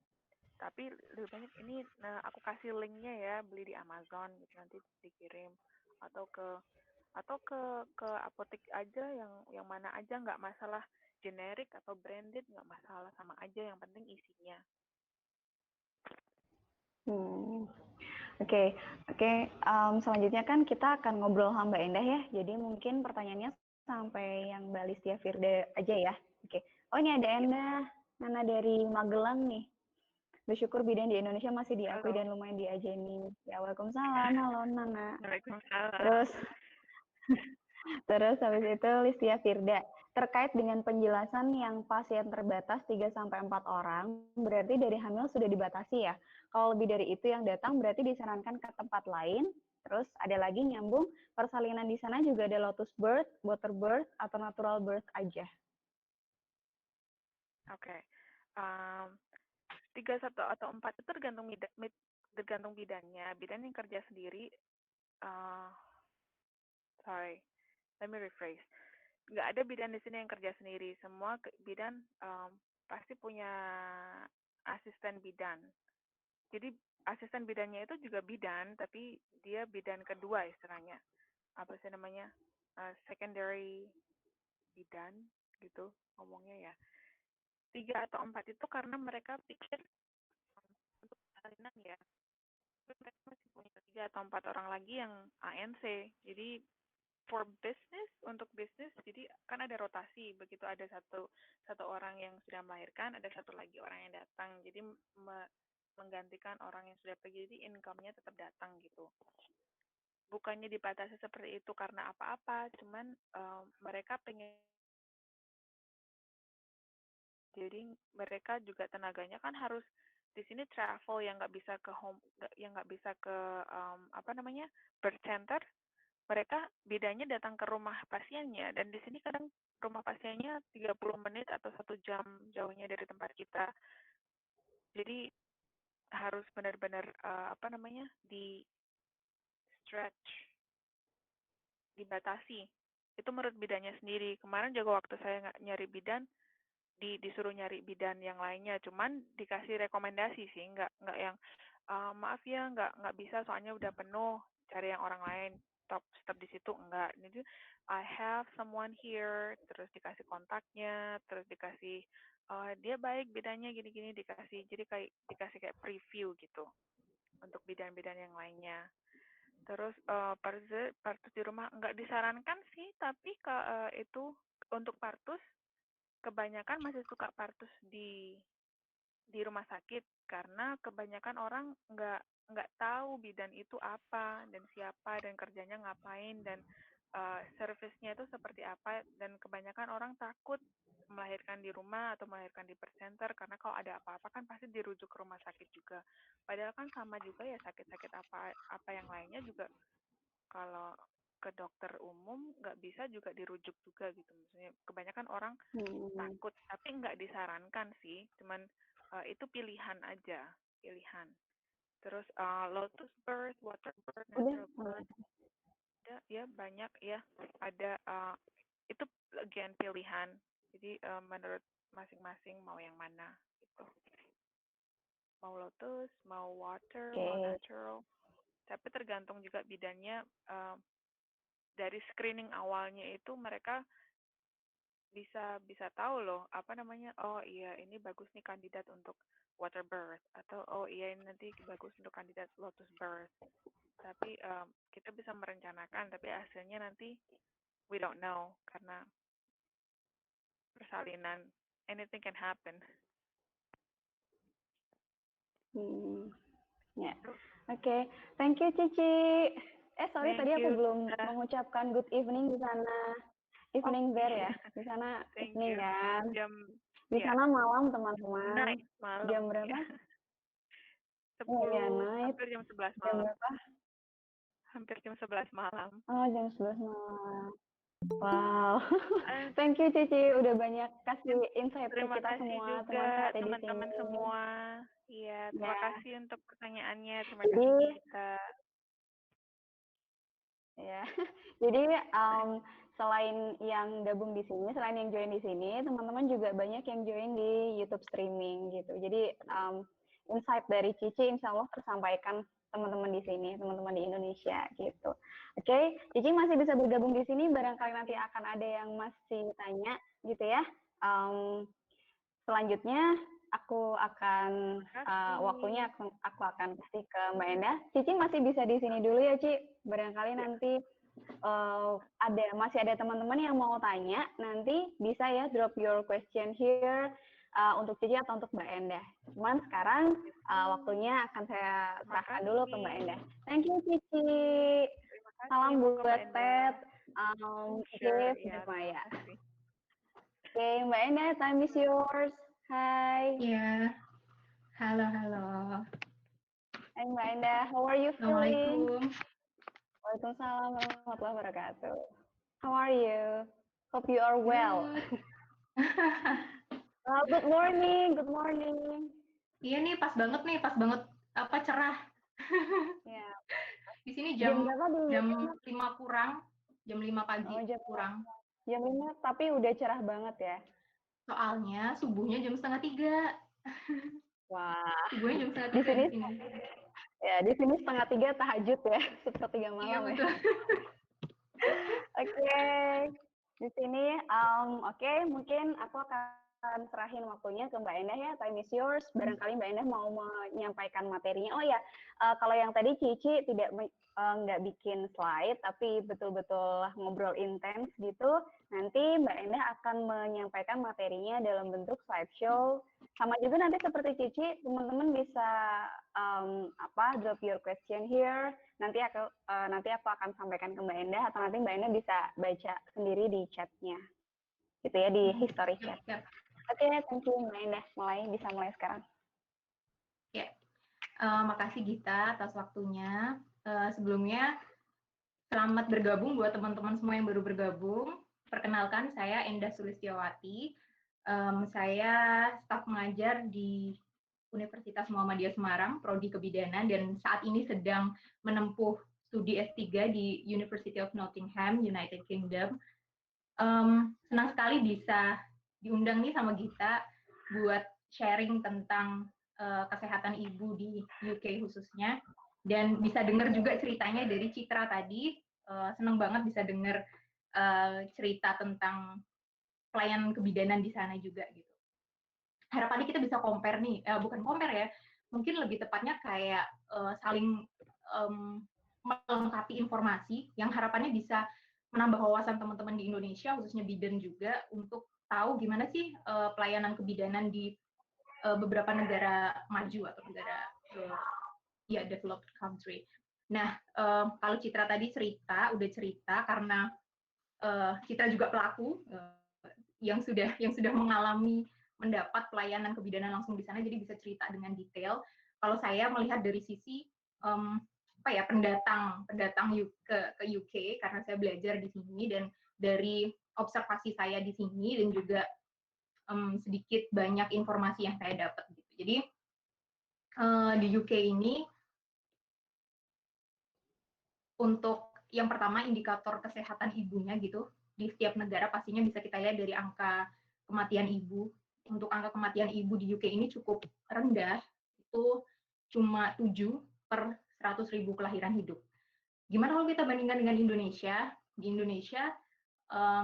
Tapi lebih banyak ini aku kasih linknya ya, beli di Amazon gitu, nanti dikirim atau ke apotek aja, yang mana aja, nggak masalah generik atau branded, nggak masalah, sama aja, yang penting isinya. Oke. Selanjutnya kan kita akan ngobrol sama Mbak Endah ya. Jadi mungkin pertanyaannya sampai yang Mbak Listia Firda aja ya. Oke. Oh, ini ada Endah, Nana dari Magelang nih. Bersyukur bidan di Indonesia masih diakui dan lumayan diajeni. Ya, waalaikumsalam. Halo Nana. Waalaikumsalam. Terus habis itu Listia Firda. Terkait dengan penjelasan yang pasien terbatas 3-4 orang, berarti dari hamil sudah dibatasi ya. Kalau lebih dari itu yang datang berarti disarankan ke tempat lain. Terus ada lagi nyambung, persalinan di sana juga ada lotus birth, water birth, atau natural birth aja. Oke. 3, 1, atau 4 itu tergantung bidannya. Bidan yang kerja sendiri, let me rephrase. Nggak ada bidan di sini yang kerja sendiri. Semua bidan pasti punya asisten bidan. jadi asisten bidannya itu juga bidan, tapi dia bidan kedua istilahnya. Apa sih namanya? Secondary bidan gitu ngomongnya ya. 3 atau 4 itu karena mereka pikir untuk salinan ya. Tapi mereka masih punya 3 atau 4 orang lagi yang ANC. Jadi for business, untuk bisnis, jadi kan ada rotasi. Begitu ada satu orang yang sudah melahirkan, ada satu lagi orang yang datang. Jadi menggantikan orang yang sudah pergi, jadi income-nya tetap datang gitu. Bukannya dibatasi seperti itu karena apa-apa, cuman mereka pengen, jadi mereka juga tenaganya kan harus di sini travel yang nggak bisa ke home, yang nggak bisa ke birth center. Mereka bedanya datang ke rumah pasiennya, dan di sini kadang rumah pasiennya 30 menit atau 1 jam jauhnya dari tempat kita. Jadi harus benar-benar di stretch, dibatasi. Itu menurut bidannya sendiri. Kemarin juga waktu saya nyari bidan, disuruh nyari bidan yang lainnya, cuman dikasih rekomendasi sih, nggak yang maaf ya nggak bisa soalnya udah penuh, cari yang orang lain, stop di situ, enggak. Jadi I have someone here, terus dikasih kontaknya, terus dikasih dia baik bidannya gini-gini, dikasih kayak preview gitu untuk bidan-bidan yang lainnya. Terus partus di rumah nggak disarankan sih, tapi itu untuk partus kebanyakan masih suka partus di rumah sakit karena kebanyakan orang nggak tahu bidan itu apa dan siapa dan kerjanya ngapain dan servisnya itu seperti apa, dan kebanyakan orang takut melahirkan di rumah atau melahirkan di birth center karena kalau ada apa-apa kan pasti dirujuk ke rumah sakit juga. Padahal kan sama juga ya, sakit-sakit apa yang lainnya juga kalau ke dokter umum nggak bisa juga dirujuk juga gitu. Maksudnya kebanyakan orang takut, tapi nggak disarankan sih, cuman itu pilihan aja, pilihan. Terus lotus birth, water birth, natural birth, ada ya banyak ya, ada itu again pilihan. Jadi menurut masing-masing mau yang mana gitu. Mau lotus, mau water, mau natural. Tapi tergantung juga bidannya. Dari screening awalnya itu mereka bisa tahu loh oh iya ini bagus nih kandidat untuk water birth, atau oh iya ini nanti bagus untuk kandidat lotus birth. Tapi kita bisa merencanakan, tapi hasilnya nanti we don't know karena persalinan, anything can happen. Ya, oke. Thank you Cici. Sorry, tadi aku belum mengucapkan good evening di sana. Evening there ya, di sana evening kan. Di sana malam teman-teman. Night, malam. Jam berapa? 10, ya, night. hampir jam 11 malam. Jam berapa? Hampir jam 11 malam. Oh, jam 11 malam. Wow. Thank you Cici, udah banyak kasih insight ke kita semua, teman-teman semua. Iya, terima kasih untuk pertanyaannya. Terima kasih Gita. Ya, jadi selain yang gabung di sini, selain yang join di sini, teman-teman juga banyak yang join di YouTube streaming gitu. Jadi insight dari Cici insya Allah tersampaikan teman-teman di sini, teman-teman di Indonesia gitu. Oke, Cici masih bisa bergabung di sini, barangkali nanti akan ada yang masih tanya gitu ya. Selanjutnya aku akan waktunya aku akan kasih ke Mbak Endah. Cici masih bisa di sini dulu ya, Ci. Barangkali nanti masih ada teman-teman yang mau tanya, nanti bisa ya drop your question here untuk Cici atau untuk Mbak Endah. Cuman sekarang waktunya akan saya serahkan dulu ke Mbak Endah. Thank you Cici. Salam buat Ted, Giv, Maya. Oke, Mbak Endah, time is yours. Hai. Iya. Halo. Hai Mbak Endah, how are you feeling? Assalamualaikum. Waalaikumsalam warahmatullahi wabarakatuh. How are you? Hope you are well. Good morning. Iya nih, pas banget cerah. Ya. Di sini jam 5 kurang, jam 5 pagi kurang. Jam 5, tapi udah cerah banget ya? Soalnya subuhnya jam 2:30. Wah, Gue jam 1 di sini di sini. ya di sini 2:30 tahajud ya, 1:30 malam Iya, ya. betul. Oke, di sini oke, mungkin aku akan serahin waktunya ke Mbak Endah ya. Time is yours. Barangkali Mbak Endah mau menyampaikan materinya. Oh ya, kalau yang tadi Cici nggak bikin slide, tapi betul-betul ngobrol intens gitu. Nanti Mbak Endah akan menyampaikan materinya dalam bentuk slideshow. Sama juga nanti seperti Cici, teman-teman bisa drop your question here. Nanti aku akan sampaikan ke Mbak Endah, atau nanti Mbak Endah bisa baca sendiri di chatnya, gitu ya, di history chat. Oke, thank you Mbak Endah. Bisa mulai sekarang. Ya, makasih Gita atas waktunya. Sebelumnya, selamat bergabung buat teman-teman semua yang baru bergabung. Perkenalkan, saya Endah Sulistiawati. Saya staf pengajar di Universitas Muhammadiyah Semarang, Prodi Kebidanan, dan saat ini sedang menempuh studi S3 di University of Nottingham, United Kingdom. Senang sekali bisa diundang nih sama Gita buat sharing tentang kesehatan ibu di UK khususnya, dan bisa dengar juga ceritanya dari Citra tadi. Senang banget bisa dengar cerita tentang pelayanan kebidanan di sana juga gitu. Harapannya kita bisa compare nih, bukan compare ya, mungkin lebih tepatnya kayak saling melengkapi informasi yang harapannya bisa menambah wawasan teman-teman di Indonesia, khususnya bidan juga, untuk tahu gimana sih pelayanan kebidanan di beberapa negara maju atau negara developed country. Nah, kalau Citra tadi udah cerita karena Citra juga pelaku yang sudah mengalami mendapat pelayanan kebidanan langsung di sana, jadi bisa cerita dengan detail. Kalau saya melihat dari sisi pendatang ke UK, karena saya belajar di sini, dan dari observasi saya di sini, dan juga sedikit banyak informasi yang saya dapat gitu. Jadi di UK ini, untuk yang pertama indikator kesehatan ibunya gitu, di setiap negara pastinya bisa kita lihat dari angka kematian ibu. Untuk angka kematian ibu di UK ini cukup rendah, itu cuma 7 per 100.000 kelahiran hidup. Gimana kalau kita bandingkan dengan Indonesia? Di Indonesia,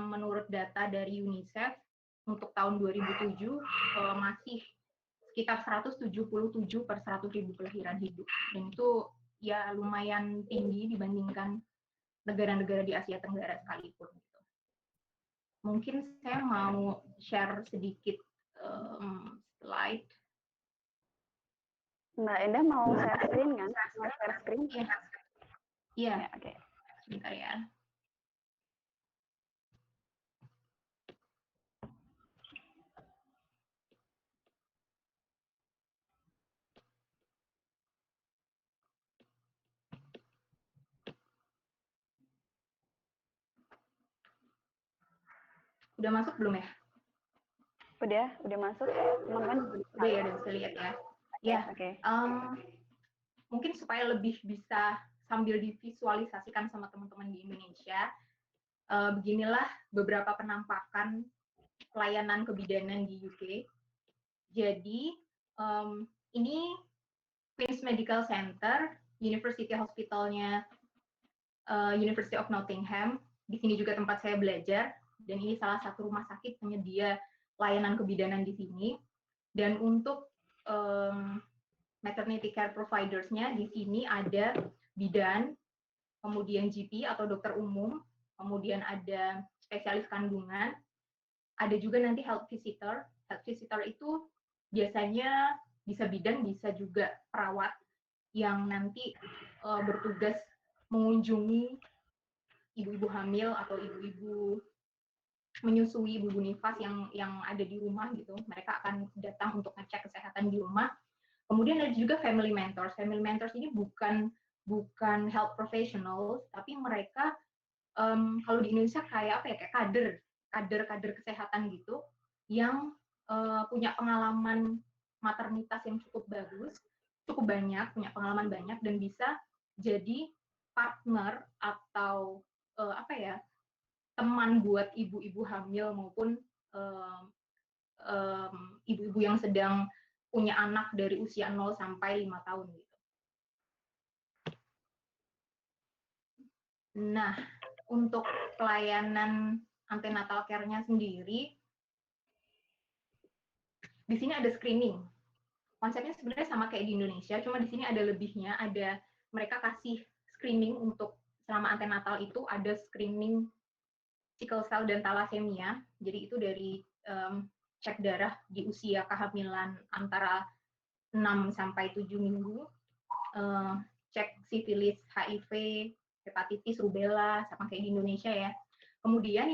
menurut data dari UNICEF, untuk tahun 2007 masih sekitar 177 per 100.000 kelahiran hidup. Dan itu ya lumayan tinggi dibandingkan negara-negara di Asia Tenggara sekalipun. Mungkin saya mau share sedikit slide. Mbak Endah mau share screen kan? Mau share screen? Iya. Ya, oke. Sebentar ya. Udah masuk belum ya? Udah masuk. Teman-teman udah ya, udah bisa lihat ya. Ya, oke. Mungkin supaya lebih bisa sambil divisualisasikan sama teman-teman di Indonesia, beginilah beberapa penampakan pelayanan kebidanan di UK. Jadi, ini Queen's Medical Center, University Hospitalnya University of Nottingham. Di sini juga tempat saya belajar, dan ini salah satu rumah sakit penyedia layanan kebidanan di sini. Dan untuk maternity care providers-nya di sini ada bidan, kemudian GP atau dokter umum, kemudian ada spesialis kandungan, ada juga nanti health visitor. Health visitor itu biasanya bisa bidan, bisa juga perawat yang nanti bertugas mengunjungi ibu-ibu hamil atau ibu-ibu menyusui, ibu-ibu nifas yang ada di rumah gitu. Mereka akan datang untuk ngecek kesehatan di rumah. Kemudian ada juga family mentors. Family mentors ini bukan health professionals, tapi mereka kalau di Indonesia kayak kayak kader kesehatan gitu, yang punya pengalaman maternitas yang cukup bagus, cukup banyak, punya pengalaman banyak, dan bisa jadi partner atau teman buat ibu-ibu hamil maupun ibu-ibu yang sedang punya anak dari usia 0 sampai 5 tahun gitu. Nah, untuk pelayanan antenatal care-nya sendiri, di sini ada screening. Konsepnya sebenarnya sama kayak di Indonesia, cuma di sini ada lebihnya, ada mereka kasih screening untuk selama antenatal itu ada screening sickle cell dan thalassemia. Jadi itu dari cek darah di usia kehamilan antara 6 sampai 7 minggu, cek sifilis, HIV, hepatitis, rubella, sama kayak di Indonesia ya. Kemudian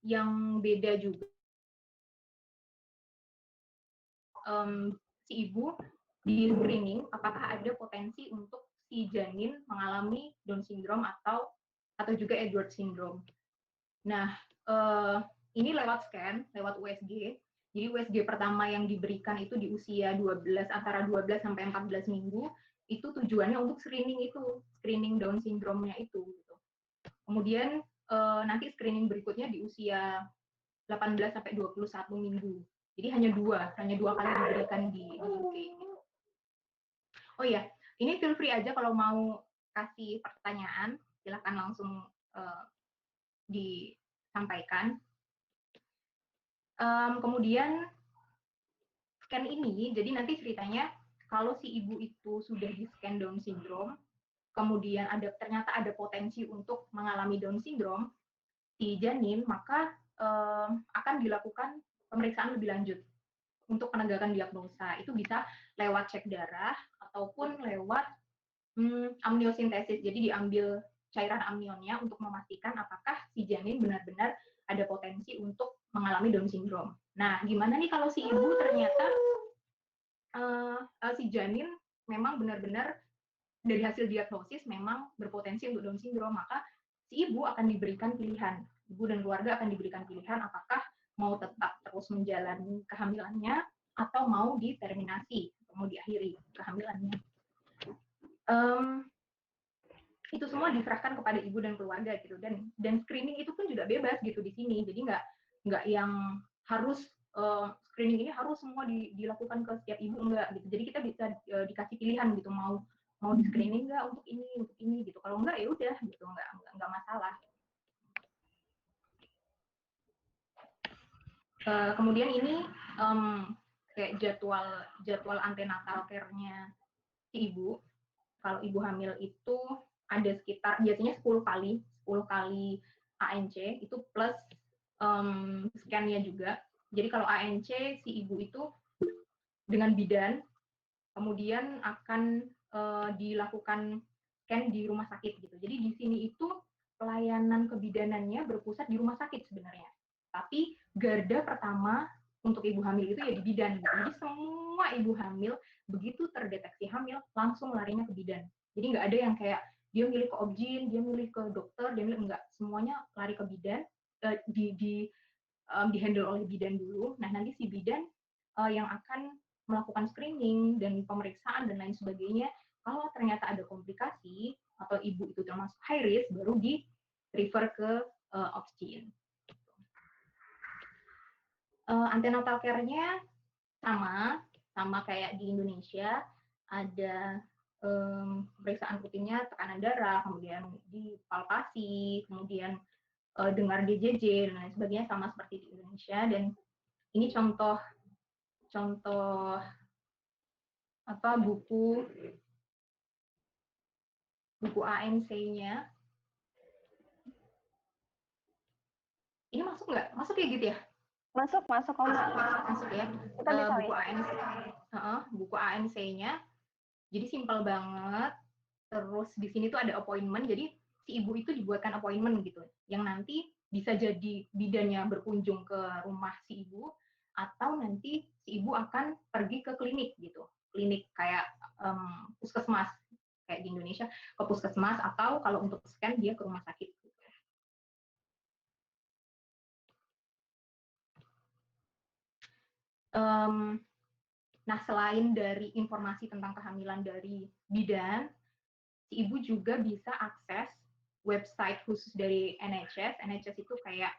yang beda juga, si ibu di screening apakah ada potensi untuk si janin mengalami Down syndrome atau juga Edwards syndrome. Nah, ini lewat scan, lewat USG. Jadi USG pertama yang diberikan itu di usia 12, antara 12 sampai 14 minggu, itu tujuannya untuk screening Down syndrome-nya itu. Gitu. Kemudian nanti screening berikutnya di usia 18 sampai 21 minggu. Jadi hanya dua kali diberikan di UK. Oh iya, ini feel free aja kalau mau kasih pertanyaan, silahkan langsung disampaikan. Kemudian scan ini, jadi nanti ceritanya kalau si ibu itu sudah di scan Down syndrome, kemudian ternyata ada potensi untuk mengalami Down syndrome si janin, maka akan dilakukan pemeriksaan lebih lanjut untuk penegakan diagnosa. Itu bisa lewat cek darah ataupun lewat amniosintesis. Jadi diambil cairan amnionnya untuk memastikan apakah si janin benar-benar ada potensi untuk mengalami Down syndrome. Nah, gimana nih kalau si ibu ternyata si janin memang benar-benar dari hasil diagnosis memang berpotensi untuk Down syndrome, maka si ibu akan diberikan pilihan, ibu dan keluarga akan diberikan pilihan apakah mau tetap terus menjalani kehamilannya atau mau diterminasi, mau diakhiri kehamilannya. Itu semua diserahkan kepada ibu dan keluarga gitu, dan screening itu pun juga bebas gitu di sini, jadi nggak yang harus screening ini harus semua dilakukan ke setiap ibu, enggak gitu. Jadi kita bisa dikasih pilihan gitu, mau di screening nggak untuk ini gitu. Kalau enggak ya udah gitu, nggak masalah. Kemudian ini kayak jadwal antenatal care-nya si ibu. Kalau ibu hamil itu ada sekitar biasanya 10 kali ANC itu plus scan-nya juga. Jadi kalau ANC si ibu itu dengan bidan, kemudian akan dilakukan scan di rumah sakit gitu. Jadi di sini itu pelayanan kebidanannya berpusat di rumah sakit sebenarnya. Tapi garda pertama untuk ibu hamil itu ya di bidan gitu. Jadi semua ibu hamil begitu terdeteksi hamil langsung larinya ke bidan. Jadi nggak ada yang kayak dia milih ke obgyn, dia milih ke dokter, dia milih enggak. Semuanya lari ke bidan, di-handle oleh bidan dulu. Nah, nanti si bidan yang akan melakukan screening dan pemeriksaan dan lain sebagainya. Kalau ternyata ada komplikasi atau ibu itu termasuk high risk, baru di-refer ke obgyn. Antenatal care-nya sama kayak di Indonesia, ada pemeriksaan rutinnya tekanan darah, kemudian dipalpasi, kemudian dengar DJJ dan lain sebagainya, sama seperti di Indonesia. Dan ini contoh buku ANC-nya. Ini masuk nggak? Masuk ya gitu ya? Masuk Om. Masuk ya. Buku ANC-nya. Jadi simpel banget. Terus di sini tuh ada appointment. Jadi si ibu itu dibuatkan appointment gitu, yang nanti bisa jadi bidannya berkunjung ke rumah si ibu, atau nanti si ibu akan pergi ke klinik gitu, klinik kayak puskesmas kayak di Indonesia, ke puskesmas, atau kalau untuk scan dia ke rumah sakit. Nah, selain dari informasi tentang kehamilan dari bidan, si ibu juga bisa akses website khusus dari NHS. NHS itu kayak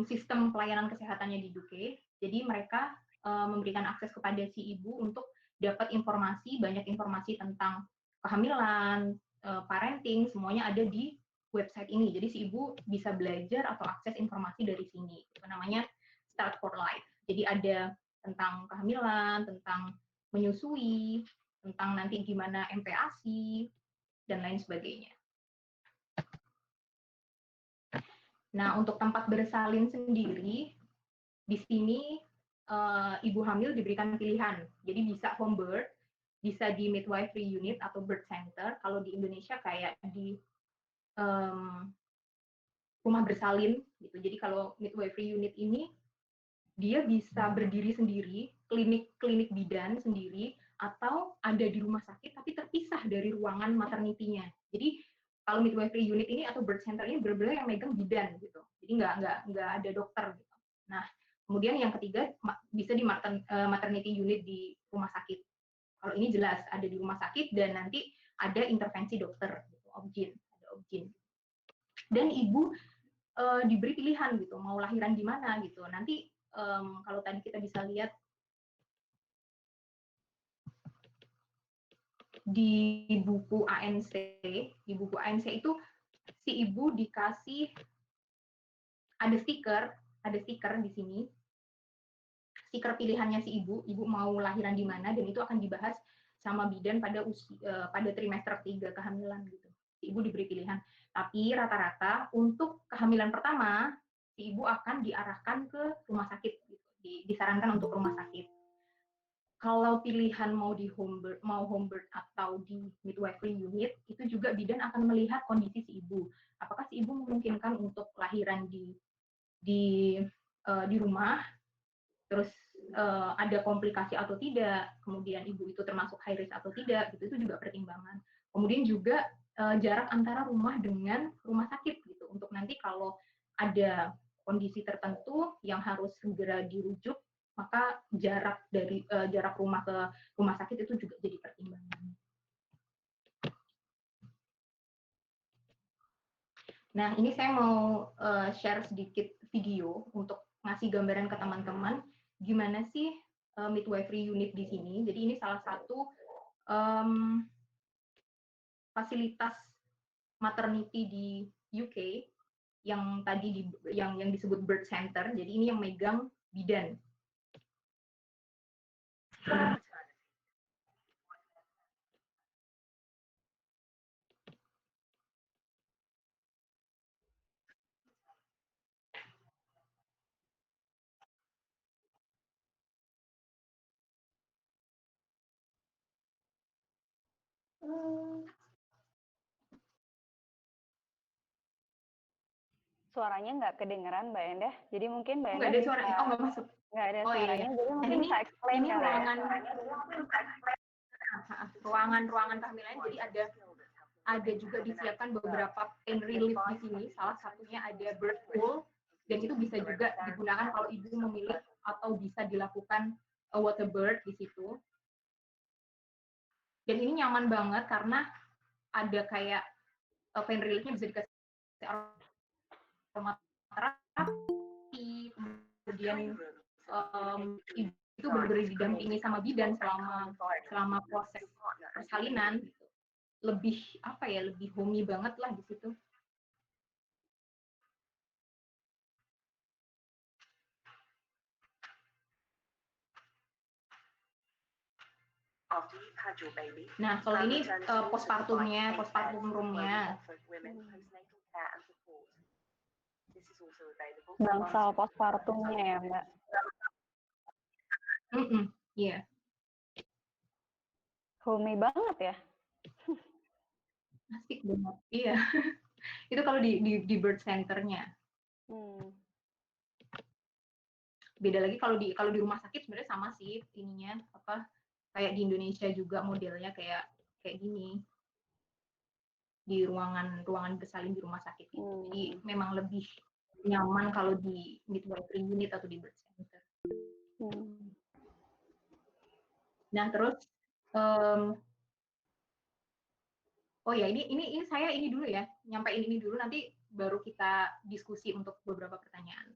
sistem pelayanan kesehatannya di UK. Jadi mereka memberikan akses kepada si ibu untuk dapat banyak informasi tentang kehamilan, parenting, semuanya ada di website ini. Jadi si ibu bisa belajar atau akses informasi dari sini. Itu namanya Start for Life. Jadi ada tentang kehamilan, tentang menyusui, tentang nanti gimana MPASI, dan lain sebagainya. Nah, untuk tempat bersalin sendiri, di sini ibu hamil diberikan pilihan. Jadi bisa home birth, bisa di midwifery unit atau birth center. Kalau di Indonesia kayak di rumah bersalin gitu. Jadi kalau midwifery unit ini dia bisa berdiri sendiri, klinik bidan sendiri, atau ada di rumah sakit tapi terpisah dari ruangan maternity-nya. Jadi kalau midwifery unit ini atau birth center ini benar-benar yang megang bidan gitu. Jadi nggak ada dokter gitu. Nah, kemudian yang ketiga bisa di maternity unit di rumah sakit. Kalau ini jelas ada di rumah sakit dan nanti ada intervensi dokter, gitu, ada objin. Dan ibu diberi pilihan gitu, mau lahiran di mana gitu. Nanti kalau tadi kita bisa lihat di buku ANC itu si ibu dikasih ada stiker di sini. Stiker pilihannya si ibu mau lahiran di mana dan itu akan dibahas sama bidan pada trimester 3 kehamilan gitu. Si ibu diberi pilihan. Tapi rata-rata untuk kehamilan pertama si ibu akan diarahkan ke rumah sakit gitu. Disarankan untuk rumah sakit. Kalau pilihan mau home birth atau di midwifery unit, itu juga bidan akan melihat kondisi si ibu. Apakah si ibu memungkinkan untuk lahiran di rumah, terus ada komplikasi atau tidak, kemudian ibu itu termasuk high risk atau tidak, gitu, itu juga pertimbangan. Kemudian juga jarak antara rumah dengan rumah sakit gitu, untuk nanti kalau ada kondisi tertentu yang harus segera dirujuk, maka jarak rumah ke rumah sakit itu juga jadi pertimbangan. Nah, ini saya mau share sedikit video untuk ngasih gambaran ke teman-teman gimana sih midwifery unit di sini. Jadi ini salah satu fasilitas maternity di UK yang tadi yang disebut birth center. Jadi ini yang megang bidan. Suaranya nggak kedengeran Mbak Endah, jadi mungkin Mbak Endah nggak ada suaranya, nggak masuk. Nggak ada suaranya, Iya. jadi mungkin bisa explain ini ruangan kehamilan. Jadi ada juga disiapkan beberapa pain relief di sini. Salah satunya ada birth pool, dan itu bisa juga digunakan kalau ibu memilih atau bisa dilakukan water birth di situ. Dan ini nyaman banget karena ada kayak pain reliefnya bisa dikasih aromaterapi, kemudian ibu itu benar-benar didampingi sama bidan selama proses persalinan. Lebih homey banget lah di situ. Nah, kalau ini postpartum roomnya. bangsal postpartumnya ya Mbak. Iya. Homey banget ya. Asik banget. Iya. Itu kalau di birth center-nya. Beda lagi kalau di rumah sakit sebenarnya sama sih ininya, kayak di Indonesia juga modelnya kayak gini. Di ruangan bersalin di rumah sakit gitu. Jadi memang lebih nyaman kalau di midwifery unit atau di birth center. Nah, terus oh ya, ini saya dulu ya, nyampein ini dulu, nanti baru kita diskusi untuk beberapa pertanyaan.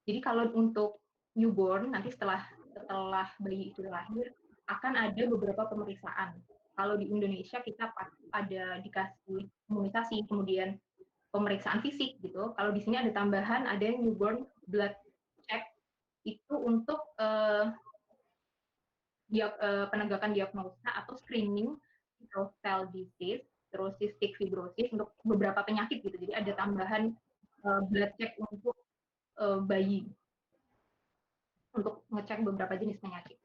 Jadi kalau untuk newborn nanti setelah bayi itu lahir akan ada beberapa pemeriksaan. Kalau di Indonesia kita ada dikasih imunisasi, kemudian pemeriksaan fisik gitu. Kalau di sini ada tambahan, ada newborn blood check itu untuk penegakan diagnosa atau screening sickle cell disease, terus cystic fibrosis untuk beberapa penyakit gitu. Jadi ada tambahan blood check untuk bayi untuk ngecek beberapa jenis penyakit.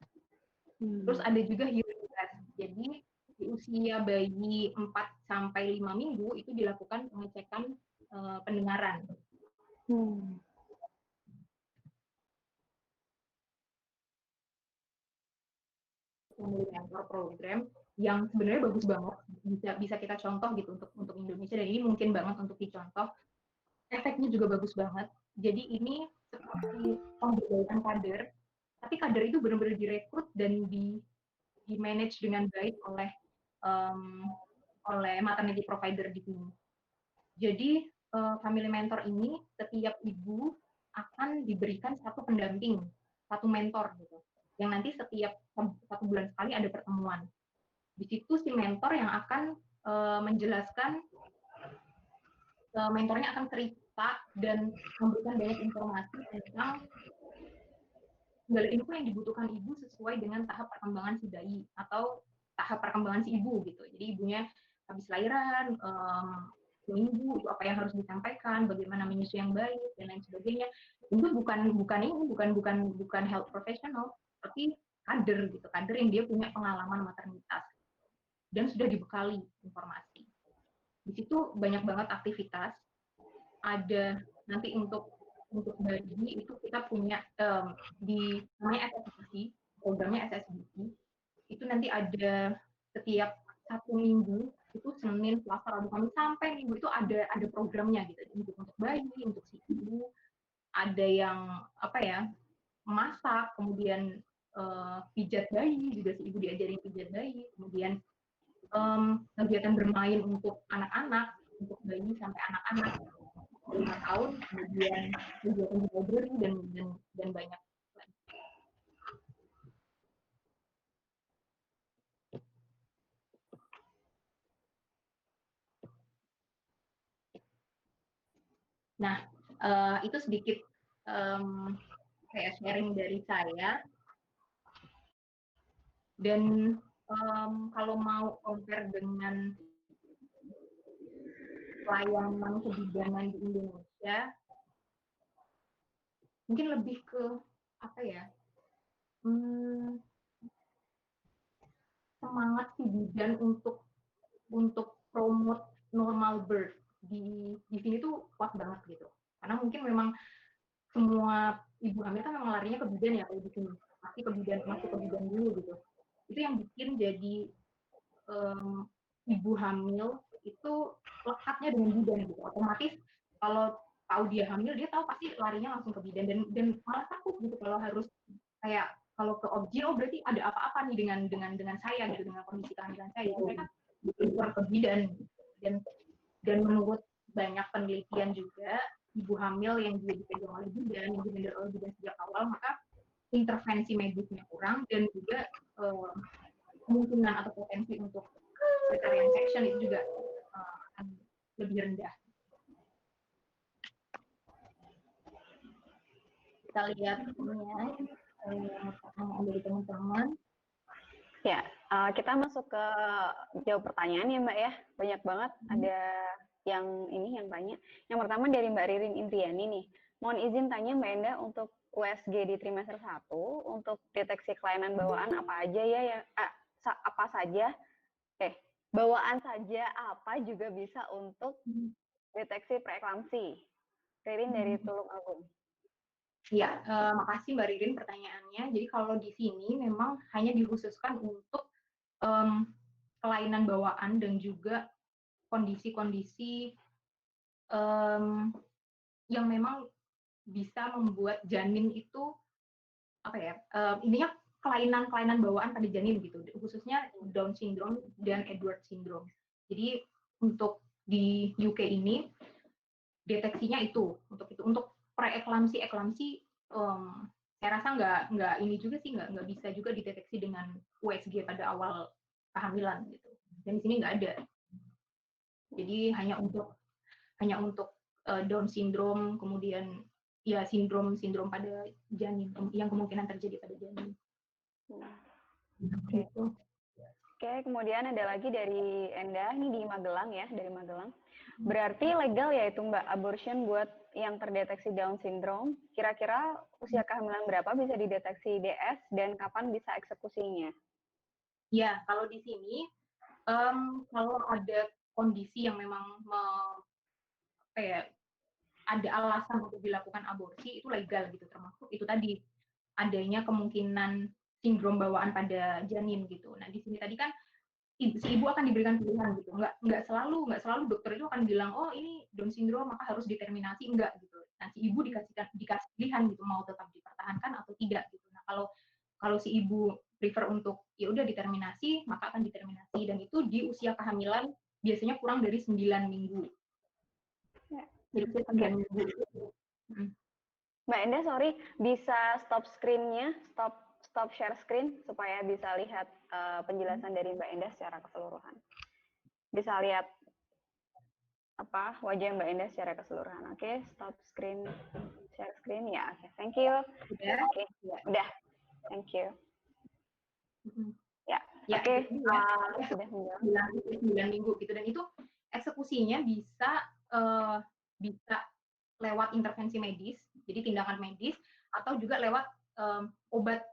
Terus ada juga hearing test. Jadi di usia bayi 4-5 minggu itu dilakukan pengecekan pendengaran. Mentor program yang sebenarnya bagus banget, bisa kita contoh gitu untuk Indonesia, dan ini mungkin banget untuk dicontoh. Efeknya juga bagus banget. Jadi ini seperti pemberdayaan kader, tapi kader itu benar-benar direkrut dan di manage dengan baik oleh maternity provider di sini. Jadi family mentor ini setiap ibu akan diberikan satu pendamping, satu mentor gitu, yang nanti setiap 1 bulan sekali ada pertemuan. Di situ si mentor yang akan menjelaskan, mentornya akan cerita dan memberikan banyak informasi tentang segala info yang dibutuhkan ibu sesuai dengan tahap perkembangan si bayi atau tahap perkembangan si ibu gitu. Jadi ibunya habis lahiran, seminggu itu apa yang harus disampaikan, bagaimana menyusui yang baik dan lain sebagainya. Itu bukan health professional, tapi kader gitu, kader yang dia punya pengalaman maternitas dan sudah dibekali informasi. Di situ banyak banget aktivitas. Ada nanti untuk bayi itu kita punya di namanya SSBC, programnya SSBC. Itu nanti ada setiap 1 minggu itu Senin, Selasa, Rabu, Kamis sampai Minggu itu ada programnya gitu, untuk bayi, untuk si ibu. Ada yang masak, kemudian pijat bayi, juga si ibu diajarin pijat bayi, kemudian kegiatan bermain untuk anak-anak, untuk bayi sampai anak-anak 5 tahun, kemudian kegiatan di library dan banyak. Nah, itu sedikit kayak sharing dari saya. Dan kalau mau compare dengan layanan kebidanan di Indonesia, mungkin lebih ke semangat si bidan untuk promote normal birth di sini tuh kuat banget gitu. Karena mungkin memang semua ibu hamil kan memang larinya ke bidan ya, kalau di sini masuk ke bidan dulu gitu. Itu yang bikin jadi ibu hamil itu lekatnya dengan bidan gitu. Otomatis kalau tahu dia hamil, dia tahu pasti larinya langsung ke bidan dan malah takut gitu kalau harus kayak kalau ke objin, oh berarti ada apa-apa nih dengan saya gitu, dengan kondisi kehamilan saya. Jadi mereka keluar ke bidan dan menurut banyak penelitian juga, ibu hamil yang juga dipegang oleh bidan, yang dihandle oleh bidan sejak awal, maka intervensi medisnya kurang dan juga kemungkinan atau potensi untuk cesarean section itu juga akan lebih rendah. Kita lihat ini ya, pertanyaan dari teman-teman. Ya, kita masuk ke jawab pertanyaan ya Mbak ya. Banyak banget ada yang tanya. Yang pertama dari Mbak Ririn Indriani nih. Mohon izin tanya Mbak Enda, untuk USG di trimester 1, untuk deteksi kelainan bawaan apa aja ya? Apa saja? Bawaan saja apa juga bisa untuk deteksi preeklamsi? Ririn dari Tulung Agung. Ya, makasih Mbak Ririn pertanyaannya. Jadi kalau di sini memang hanya dikhususkan untuk kelainan bawaan dan juga kondisi-kondisi yang memang bisa membuat janin itu intinya kelainan bawaan pada janin gitu, khususnya Down syndrome dan Edwards syndrome. Jadi untuk di UK ini deteksinya itu untuk preeklamsi saya rasa nggak ini juga sih, nggak bisa juga dideteksi dengan USG pada awal kehamilan gitu. Dan di sini nggak ada. Jadi hanya untuk Down syndrome, kemudian ya sindrom pada janin yang kemungkinan terjadi pada janin. Oke. Oke, kemudian ada lagi dari Endah, ini di Magelang ya, dari Magelang. Berarti legal ya itu Mbak, abortion buat yang terdeteksi Down syndrome. Kira-kira usia kehamilan berapa bisa dideteksi DS dan kapan bisa eksekusinya? Ya, kalau di sini kalau ada kondisi yang memang ada alasan untuk dilakukan aborsi itu legal gitu, termasuk itu tadi adanya kemungkinan sindrom bawaan pada janin gitu. Nah di sini tadi kan si ibu akan diberikan pilihan gitu, nggak selalu dokter itu akan bilang oh ini Down syndrome maka harus diterminasi, enggak gitu. Nah si ibu dikasih pilihan gitu mau tetap dipertahankan atau tidak gitu. Nah kalau si ibu prefer untuk ya udah diterminasi maka akan diterminasi, dan itu di usia kehamilan biasanya kurang dari 9 minggu. Jadi 9 minggu. Mbak Endah, sorry, bisa stop screen-nya, stop share screen supaya bisa lihat penjelasan dari Mbak Endah secara keseluruhan. Bisa lihat apa wajah Mbak Endah secara keseluruhan. Oke, stop screen, share screen ya. Oke, thank you. Udah? Oke, udah. Thank you. Ya, ya oke. Sudah 9 minggu gitu, dan itu eksekusinya bisa lewat intervensi medis, jadi tindakan medis, atau juga lewat obat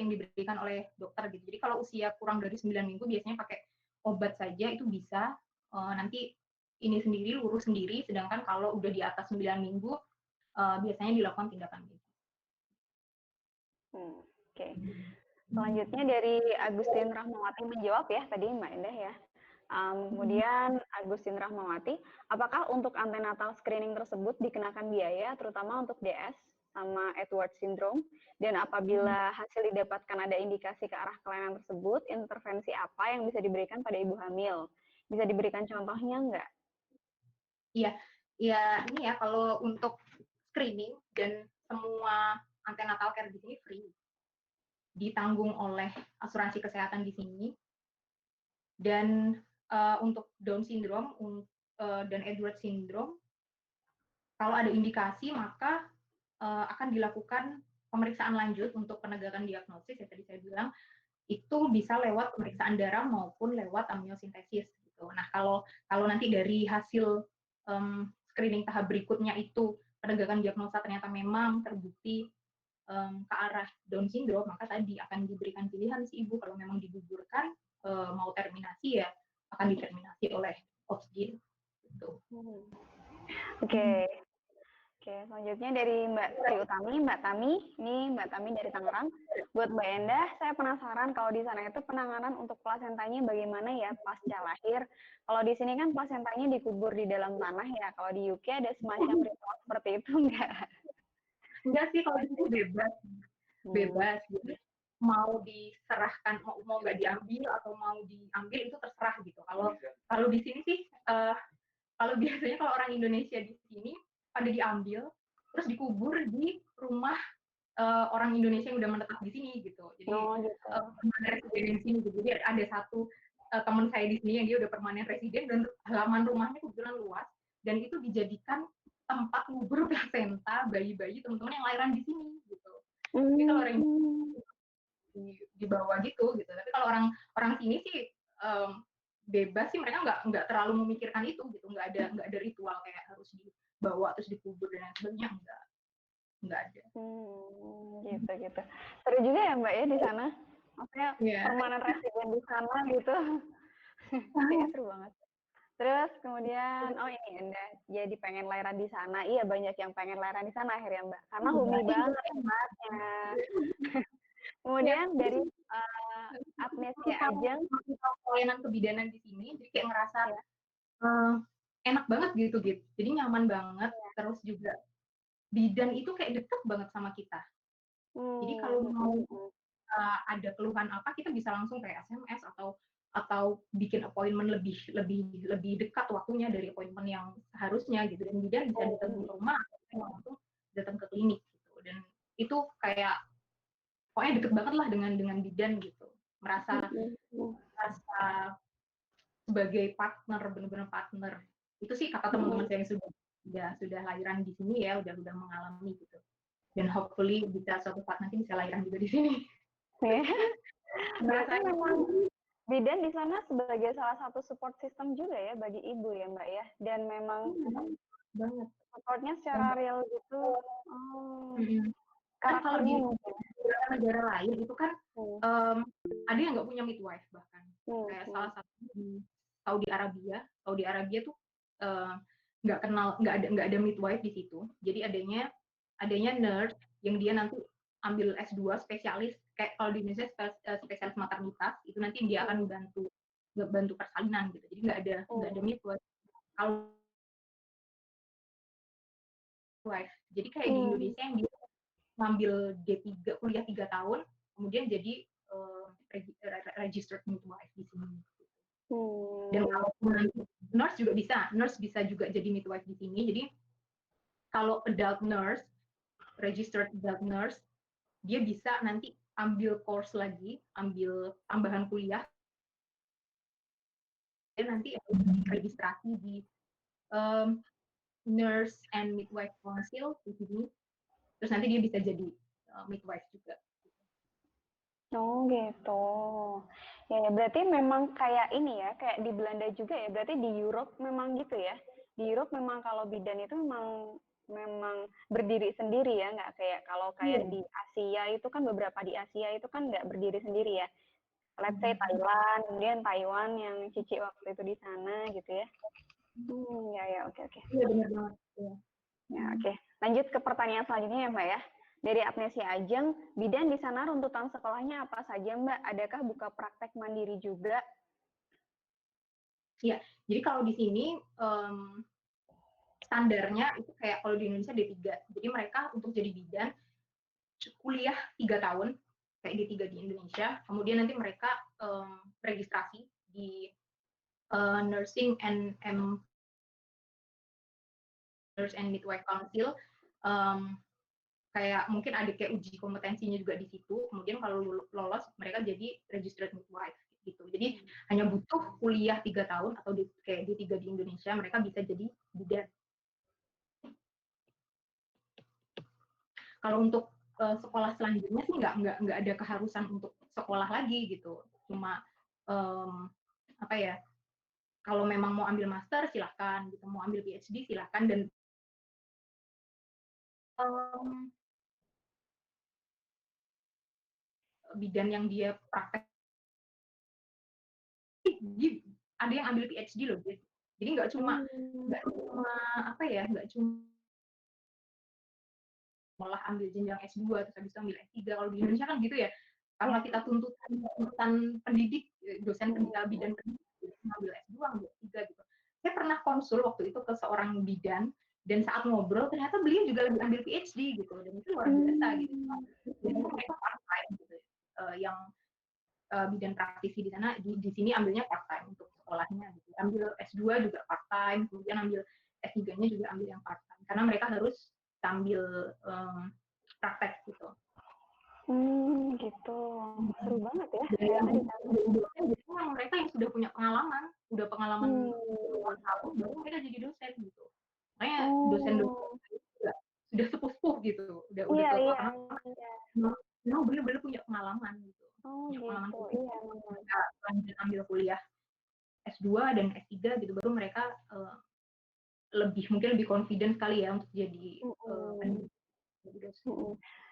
yang diberikan oleh dokter gitu. Jadi kalau usia kurang dari 9 minggu biasanya pakai obat saja itu bisa nanti ini sendiri lurus sendiri, sedangkan kalau udah di atas 9 minggu biasanya dilakukan tindakan medis. Oke. Selanjutnya dari Agustin Rahmawati menjawab ya tadi Mbak Endah ya. Kemudian Agustin Rahmawati, apakah untuk antenatal screening tersebut dikenakan biaya terutama untuk DS sama Edwards syndrome, dan apabila hasil didapatkan ada indikasi ke arah kelainan tersebut, intervensi apa yang bisa diberikan pada ibu hamil? Bisa diberikan contohnya nggak? Iya, ini ya kalau untuk screening dan semua antenatal care di sini free, ditanggung oleh asuransi kesehatan di sini. Dan untuk Down syndrome dan Edwards syndrome, kalau ada indikasi maka akan dilakukan pemeriksaan lanjut untuk penegakan diagnosis ya, tadi saya bilang itu bisa lewat pemeriksaan darah maupun lewat amniosintesis gitu. Nah kalau nanti dari hasil screening tahap berikutnya itu penegakan diagnosa ternyata memang terbukti ke arah Down syndrome, maka tadi akan diberikan pilihan si ibu kalau memang digugurkan mau terminasi ya akan diterminasi oleh OBGYN gitu. Oke. Oke, selanjutnya dari Mbak Tri Utami, Mbak Tami. Ini Mbak Tami dari Tangerang. Buat Mbak Endah, saya penasaran kalau di sana itu penanganan untuk plasentanya bagaimana ya pasca lahir. Kalau di sini kan plasentanya dikubur di dalam tanah ya. Kalau di UK ada semacam ritual seperti itu enggak? Enggak sih, kalau di sini bebas. Jadi mau diserahkan, mau nggak diambil atau mau diambil itu terserah gitu. Kalau di sini sih, kalau biasanya kalau orang Indonesia di sini pada diambil terus dikubur di rumah orang Indonesia yang udah menetap di sini gitu. Jadi permanen residen di sini gitu. Jadi ada satu teman saya di sini yang dia udah permanen residen dan halaman rumahnya kebetulan luas, dan itu dijadikan tempat ngubur plasenta bayi-bayi teman-teman yang lahiran di sini gitu. Jadi kalau orang di bawah gitu. Tapi kalau orang sini sih bebas sih, mereka nggak terlalu memikirkan itu gitu. Nggak ada ritual kayak harus dibawa terus dikubur dan lain sebagainya, nggak ada. Gitu. Seru juga ya Mbak ya di sana. Maksudnya permanen residen di sana gitu. Kayaknya seru banget. Terus kemudian, oh ini Anda jadi pengen lahiran di sana. Iya, banyak yang pengen lahiran di sana akhirnya Mbak. Karena homey banget tempatnya. Kemudian dari Agnesia Ajeng, pelayanan kebidanan di sini, jadi kayak ngerasa enak banget gitu. Jadi nyaman banget. Terus juga bidan itu kayak deket banget sama kita. Jadi kalau mau ada keluhan apa, kita bisa langsung kayak SMS atau bikin appointment lebih dekat waktunya dari appointment yang seharusnya gitu. Dan bidan bisa datang ke rumah atau langsung datang ke klinik gitu. Dan itu kayak pokoknya deket banget lah dengan bidan gitu, merasa sebagai partner, benar-benar partner. Itu sih kata teman-teman saya yang sudah lahiran di sini ya, udah mengalami gitu. Dan hopefully bisa suatu saat nanti bisa lahiran juga di sini. Berarti memang bidan di sana sebagai salah satu support system juga ya bagi ibu ya Mbak ya, dan memang banget supportnya secara real gitu. Kan kalau di negara lain itu kan ada yang nggak punya midwife bahkan. Kayak salah satu di Saudi Arabia tuh nggak ada midwife di situ. Jadi adanya nurse yang dia nanti ambil S2 spesialis, kayak kalau di Indonesia spesialis maternitas, itu nanti dia akan bantu persalinan gitu. Jadi nggak ada midwife. Kalau midwife, jadi kayak di Indonesia yang dia ngambil D3, kuliah 3 tahun, kemudian jadi registered midwife di sini. Dan kalau nurse bisa juga jadi midwife di sini. Jadi kalau adult nurse, registered adult nurse, dia bisa nanti ambil course lagi, ambil tambahan kuliah, dan nanti registrasi di Nurse and Midwife Council di sini. Terus nanti dia bisa jadi midwife juga. Oh gitu. Ya berarti memang kayak ini ya, kayak di Belanda juga ya. Berarti di Europe memang gitu ya. Di Europe memang kalau bidan itu memang berdiri sendiri ya, nggak kayak kalau kayak di Asia itu kan beberapa di Asia itu kan nggak berdiri sendiri ya. Let's say Thailand, kemudian Taiwan yang Cici waktu itu di sana gitu ya. Ya oke. Iya benar banget. Ya oke. Lanjut ke pertanyaan selanjutnya ya Mbak ya. Dari Agnesia Ajeng, bidan di sana runtutan sekolahnya apa saja Mbak? Adakah buka praktek mandiri juga? Iya, jadi kalau di sini standarnya itu kayak kalau di Indonesia D3. Jadi mereka untuk jadi bidan kuliah 3 tahun, kayak D3 di Indonesia. Kemudian nanti mereka registrasi di Nursing and Nurse and Midwife Council. Kayak mungkin ada kayak uji kompetensinya juga di situ. Kemudian kalau lolos mereka jadi registered midwife gitu. Jadi hanya butuh kuliah 3 tahun atau kayak D3 di Indonesia, mereka bisa jadi bidan. Kalau untuk sekolah selanjutnya sih nggak ada keharusan untuk sekolah lagi gitu. Cuma apa ya? Kalau memang mau ambil master silahkan, gitu. Mau ambil PhD silahkan, dan bidan yang dia praktek ada yang ambil PhD loh, jadi nggak cuma apa ya, nggak cuma malah ambil jenjang S2 terus habis itu ambil S3. Kalau di Indonesia kan gitu ya, kalau kita tuntutan pendidik, dosen bidan pendidik ambil S2 ambil S3 gitu. Saya pernah konsul waktu itu ke seorang bidan, dan saat ngobrol ternyata beliau juga lagi ambil PhD gitu, dan itu luar biasa gitu. Jadi mereka part-time gitu, yang bidan praktisi di sana, di sini ambilnya part time untuk sekolahnya gitu. Ambil S2 juga part time, kemudian ambil S3-nya juga ambil yang part time karena mereka harus sambil praktek gitu. Gitu. Seru banget ya. Biasanya mereka yang sudah punya pengalaman tahun, baru mereka jadi dosen gitu. Makanya dosen-dosen sudah sepuh-sepuh gitu, udah tua karena memang benar-benar punya pengalaman gitu. Pengalaman Iya, lanjut ambil kuliah S2 dan S3 gitu, baru mereka mungkin lebih confident kali ya untuk jadi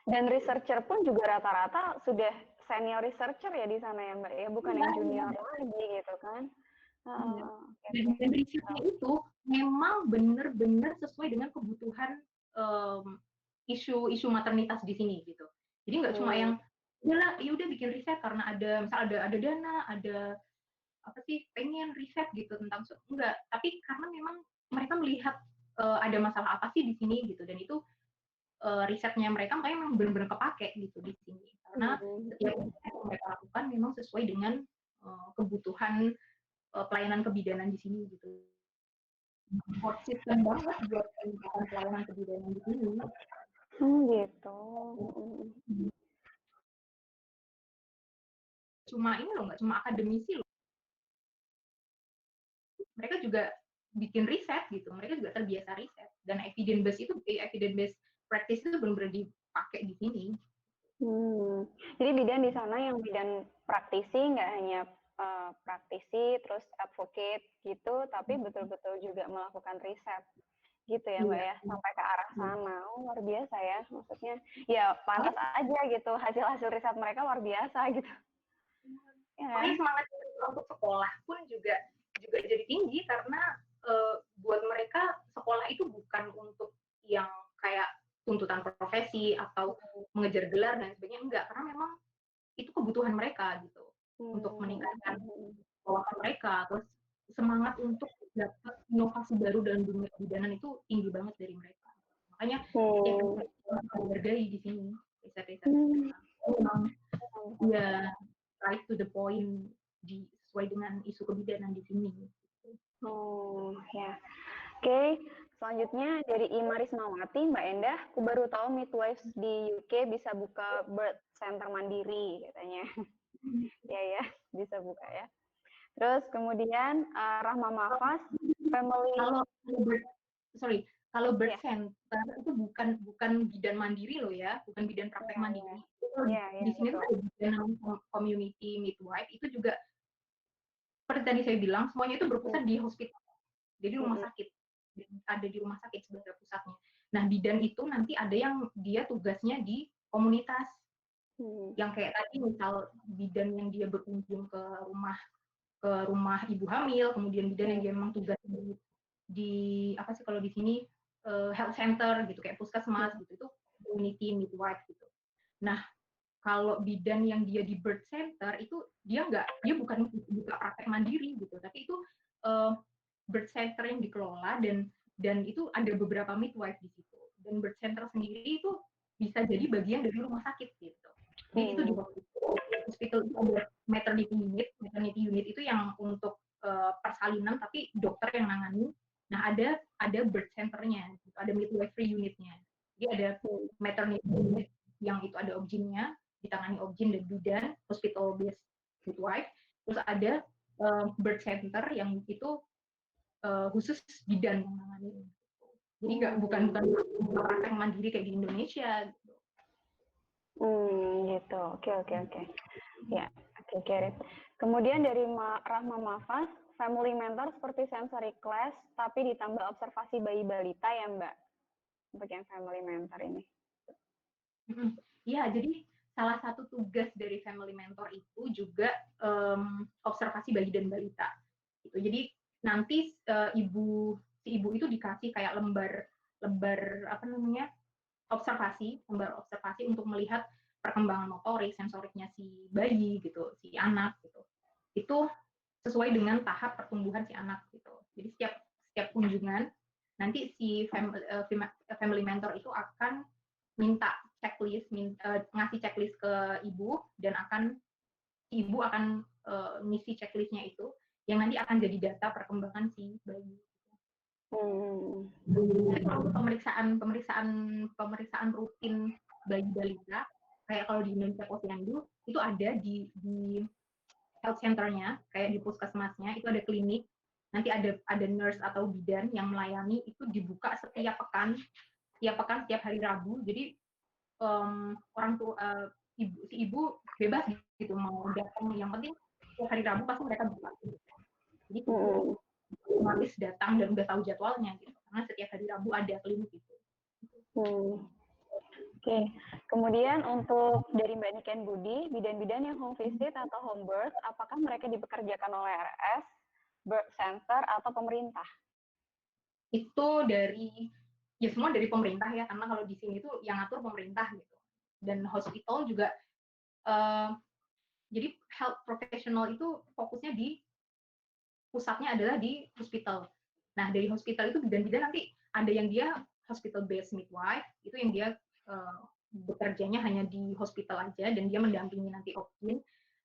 dan researcher pun juga rata-rata sudah senior researcher ya di sana ya Mbak ya, bukan yang junior lagi gitu kan. Dan risetnya itu memang benar-benar sesuai dengan kebutuhan isu maternitas di sini gitu. Jadi nggak cuma yang ya udah bikin riset karena ada dana, ada apa sih, pengen riset gitu tentang enggak, tapi karena memang mereka melihat ada masalah apa sih di sini gitu, dan itu risetnya mereka makanya memang benar-benar kepake gitu di sini, karena setiap riset yang mereka lakukan memang sesuai dengan kebutuhan pelayanan kebidanan di sini gitu. Support system banget buat peningkatan pelayanan kebidanan di sini. Gitu. Cuma ini loh, nggak cuma akademisi loh. Mereka juga bikin riset gitu. Mereka juga terbiasa riset. Dan evidence based practice itu benar-benar dipakai di sini. Jadi bidan di sana yang bidan praktisi, nggak hanya praktisi, terus advocate gitu, tapi betul-betul juga melakukan riset. Gitu ya Mbak ya, sampai ke arah sana. Oh, luar biasa ya, maksudnya ya pantas aja gitu, hasil-hasil riset mereka luar biasa gitu. Makanya semangat untuk sekolah pun juga jadi tinggi, karena buat mereka sekolah itu bukan untuk yang kayak tuntutan profesi atau mengejar gelar dan sebagainya, enggak, karena memang itu kebutuhan mereka gitu, untuk meningkatkan wawasan mereka, terus semangat untuk dapat inovasi baru dalam dunia kebidanan itu tinggi banget dari mereka. Makanya yang menghargai di sini riset-riset memang ya right to the point, sesuai dengan isu kebidanan di sini. Oh ya, oke. Selanjutnya dari Imarismawati, Mbak Endah, aku baru tahu midwives di UK bisa buka birth center mandiri katanya. Ya, bisa buka ya. Terus kemudian Rahma Mahfaz, family. Kalau birth center itu bukan bidan mandiri loh ya, bukan bidan praktek mandiri. Di sini tuh ada bidan community midwife, itu juga seperti tadi saya bilang, semuanya itu berpusat di hospital, jadi rumah sakit, ada di rumah sakit sebagai pusatnya. Nah, bidan itu nanti ada yang dia tugasnya di komunitas, yang kayak tadi misal bidan yang dia berkunjung ke rumah ibu hamil, kemudian bidan yang dia memang tugas di apa sih kalau di sini health center gitu, kayak puskesmas gitu, itu community midwife gitu. Nah, kalau bidan yang dia di birth center itu dia bukan buka praktek mandiri gitu, tapi itu birth center yang dikelola, dan itu ada beberapa midwife di situ, dan birth center sendiri itu bisa jadi bagian dari rumah sakit gitu. Jadi itu di hospital itu ada maternity unit itu yang untuk persalinan tapi dokter yang nangani. Nah, ada birth centernya, gitu. Ada midwifery unitnya. Jadi ada maternity unit yang itu ada objinnya, ditangani objin dan bidan, hospital based midwife. Terus ada birth center yang itu khusus bidan yang nangani. Jadi bukan praktek mandiri kayak di Indonesia gitu. Gitu. Oke. Ya, oke. Kemudian dari Rahma Mahfaz, family mentor seperti sensory class, tapi ditambah observasi bayi balita ya Mbak, untuk yang family mentor ini. Ya, jadi salah satu tugas dari family mentor itu juga observasi bayi dan balita. Gitu. Jadi nanti si ibu itu dikasih kayak lembar observasi untuk melihat perkembangan motorik, sensoriknya si bayi gitu, si anak gitu. Itu sesuai dengan tahap pertumbuhan si anak gitu. Jadi setiap kunjungan nanti si family mentor itu akan minta checklist, ngasih checklist ke ibu, dan ibu akan ngisi checklistnya itu, yang nanti akan jadi data perkembangan si bayi. Untuk pemeriksaan rutin bayi balita, kayak kalau di Indonesia Posyandu itu ada di health centernya, kayak di puskesmasnya itu ada klinik, nanti ada nurse atau bidan yang melayani, itu dibuka setiap pekan setiap hari Rabu. Jadi orang tua ibu bebas gitu mau datang, yang penting setiap hari Rabu pasti mereka buka. Jadi otomatis datang dan udah tahu jadwalnya gitu, karena setiap hari Rabu ada klinik itu. Oke. Kemudian untuk dari Mbak Niken Budi, bidan-bidan yang home visit atau home birth, apakah mereka dipekerjakan oleh RS, birth center, atau pemerintah? Itu semua dari pemerintah ya, karena kalau di sini tuh yang ngatur pemerintah gitu. Dan hospital juga, jadi health professional itu fokusnya pusatnya adalah di hospital. Nah, dari hospital itu bidan-bidan nanti ada yang dia hospital based midwife, itu yang dia bekerjanya hanya di hospital aja, dan dia mendampingi nanti objin.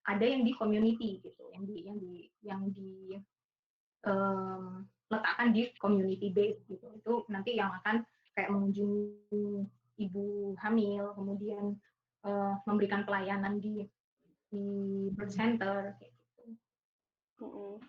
Ada yang di community gitu, yang letakkan di community base gitu. Itu nanti yang akan kayak mengunjungi ibu hamil, kemudian memberikan pelayanan di birth center kayak gitu.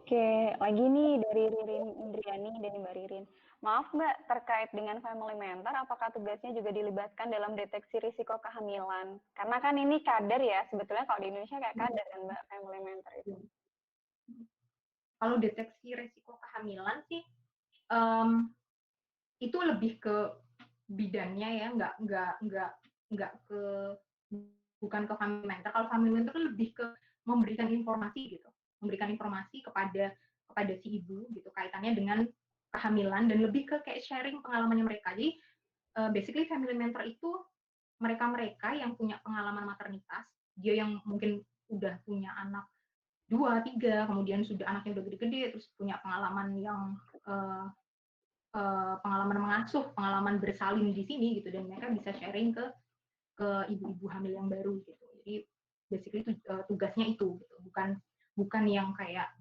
Oke, lagi nih dari Ririn Indriani dan Mbak Ririn. Maaf Mbak, terkait dengan family mentor, apakah tugasnya juga dilibatkan dalam deteksi risiko kehamilan? Karena kan ini kader ya, sebetulnya kalau di Indonesia kayak kader kan Mbak, family mentor itu. Kalau deteksi risiko kehamilan sih, itu lebih ke bidannya ya, nggak ke, bukan ke family mentor. Kalau family mentor lebih ke memberikan informasi gitu, memberikan informasi kepada si ibu gitu kaitannya dengan kehamilan, dan lebih ke kayak sharing pengalamannya mereka. Jadi basically family mentor itu mereka yang punya pengalaman maternitas, dia yang mungkin udah punya anak 2, 3, kemudian sudah anaknya udah gede-gede, terus punya pengalaman yang pengalaman mengasuh, pengalaman bersalin di sini gitu, dan mereka bisa sharing ke ibu-ibu hamil yang baru gitu. Jadi basically tugasnya itu gitu, bukan yang kayak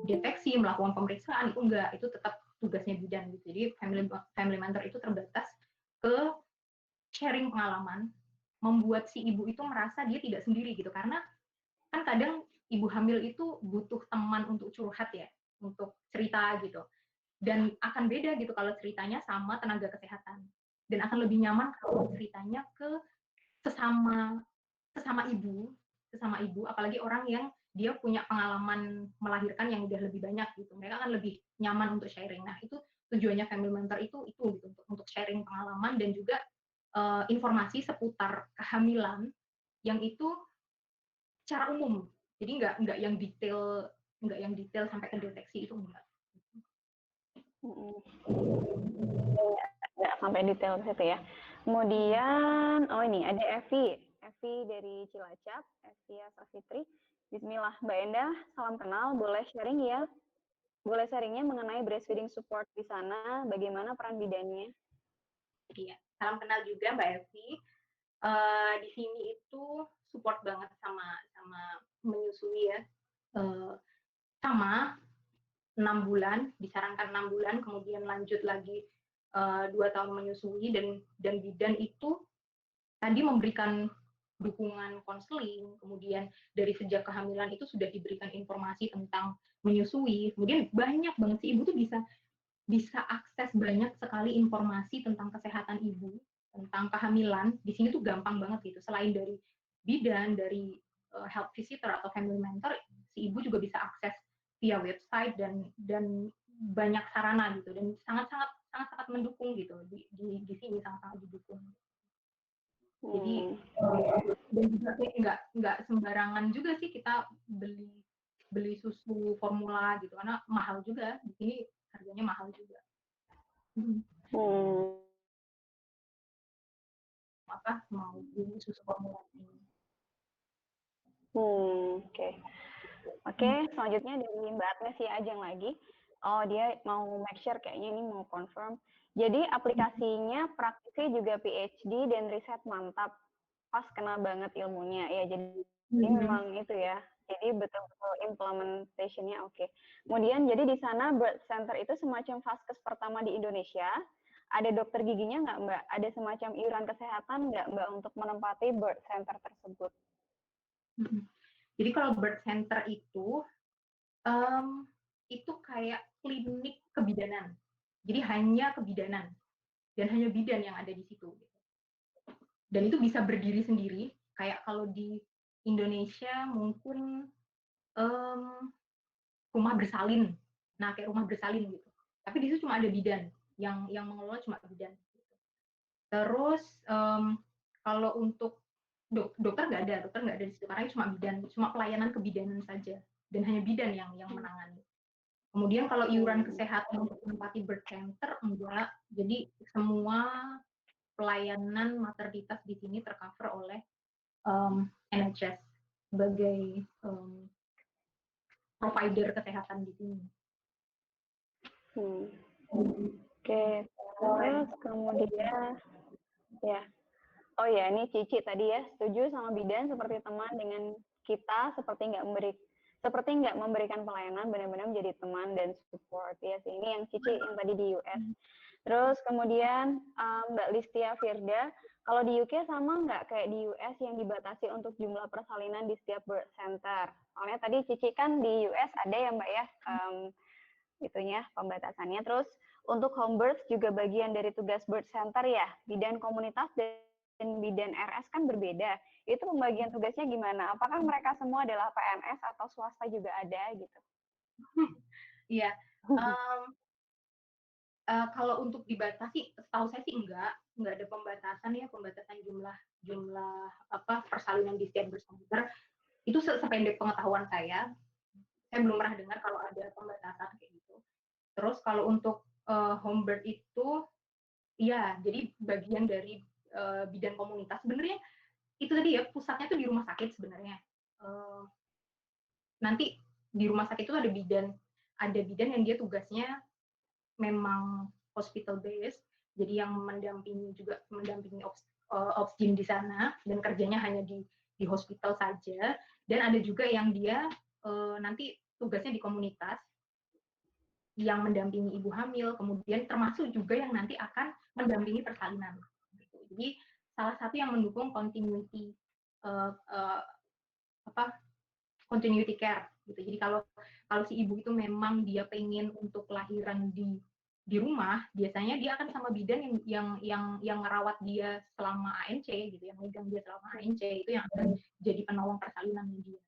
deteksi, melakukan pemeriksaan, itu enggak, itu tetap tugasnya bidan gitu. Jadi family mentor itu terbatas ke sharing pengalaman, membuat si ibu itu merasa dia tidak sendiri gitu, karena kan kadang ibu hamil itu butuh teman untuk curhat ya, untuk cerita gitu, dan akan beda gitu kalau ceritanya sama tenaga kesehatan, dan akan lebih nyaman kalau ceritanya ke sesama ibu, apalagi orang yang dia punya pengalaman melahirkan yang udah lebih banyak gitu, mereka akan lebih nyaman untuk sharing. Nah itu tujuannya family mentor itu gitu, untuk sharing pengalaman dan juga informasi seputar kehamilan yang itu secara umum, jadi nggak yang detail sampai ke deteksi, itu enggak. Nggak sampai detail ke situ ya. Kemudian, oh ini ada Evi dari Cilacap, Evia Safitri. Bismillah, Mbak Endah, salam kenal, boleh sharing ya? Boleh sharingnya mengenai breastfeeding support di sana, bagaimana peran bidannya? Iya, salam kenal juga Mbak Evi. Di sini itu support banget sama menyusui ya. Sama 6 bulan, disarankan 6 bulan, kemudian lanjut lagi 2 tahun menyusui, dan bidan itu tadi memberikan dukungan konseling, kemudian dari sejak kehamilan itu sudah diberikan informasi tentang menyusui, kemudian banyak banget sih ibu tuh bisa akses banyak sekali informasi tentang kesehatan ibu, tentang kehamilan. Di sini tuh gampang banget gitu. Selain dari bidan, dari health visitor atau family mentor, si ibu juga bisa akses via website dan banyak sarana gitu, dan sangat mendukung gitu, di sini sangat didukung. Jadi dan juga nggak sembarangan juga sih kita beli susu formula gitu, karena mahal juga di sini, harganya mahal juga. Mau beli susu formula ini. Oke, selanjutnya dari Mbak Agnes ya, Ajeng lagi. Oh, dia mau make sure kayaknya ini mau confirm. Jadi aplikasinya praktisnya juga PhD dan riset mantap. Pas kena banget ilmunya. Ya, jadi memang itu ya. Jadi betul-betul implementation-nya oke. Kemudian jadi di sana birth center itu semacam vaskes pertama di Indonesia. Ada dokter giginya nggak Mbak? Ada semacam iuran kesehatan nggak Mbak untuk menempati birth center tersebut? Jadi kalau birth center itu kayak klinik kebidanan. Jadi hanya kebidanan dan hanya bidan yang ada di situ. Dan itu bisa berdiri sendiri. Kayak kalau di Indonesia mungkin rumah bersalin. Nah, kayak rumah bersalin gitu. Tapi di situ cuma ada bidan, yang mengelola cuma bidan. Terus kalau untuk dokter nggak ada di situ, karena cuma bidan, cuma pelayanan kebidanan saja, dan hanya bidan yang menangani. Kemudian kalau iuran kesehatan untuk menempati birth center enggak, jadi semua pelayanan maternitas di sini tercover oleh NHS sebagai provider kesehatan di sini. Oke, terus kemudian ya, oh ya ini Cici tadi ya, setuju sama bidan seperti teman dengan kita, seperti nggak memberikan pelayanan, benar-benar menjadi teman dan support ya sih. Ini yang Cici yang tadi di US. Terus kemudian Mbak Listia Firda, kalau di UK sama nggak kayak di US yang dibatasi untuk jumlah persalinan di setiap birth center? Soalnya tadi Cici kan di US ada ya Mbak ya, itunya pembatasannya. Terus untuk home birth juga bagian dari tugas birth center ya, bidan komunitas dan bidan RS kan berbeda. Itu pembagian tugasnya gimana? Apakah mereka semua adalah PNS atau swasta juga ada gitu? Iya. Kalau untuk dibatasi, setahu saya sih nggak ada pembatasan ya, pembatasan jumlah persalinan di setiap birth center. Itu sependek pengetahuan saya belum pernah dengar kalau ada pembatasan kayak gitu. Terus kalau untuk home birth itu, ya jadi bagian dari bidan komunitas. Sebenarnya itu tadi ya, pusatnya tuh di rumah sakit sebenarnya. Nanti di rumah sakit itu ada bidan yang dia tugasnya memang hospital based, jadi yang mendampingi obsgin di sana dan kerjanya hanya di hospital saja. Dan ada juga yang dia nanti tugasnya di komunitas yang mendampingi ibu hamil, kemudian termasuk juga yang nanti akan mendampingi persalinan. Gitu. Jadi salah satu yang mendukung continuity continuity care gitu. Jadi kalau si ibu itu memang dia pengen untuk lahiran di rumah, biasanya dia akan sama bidan yang ngerawat dia selama ANC gitu, yang megang dia selama ANC, itu yang akan jadi penolong persalinannya dia.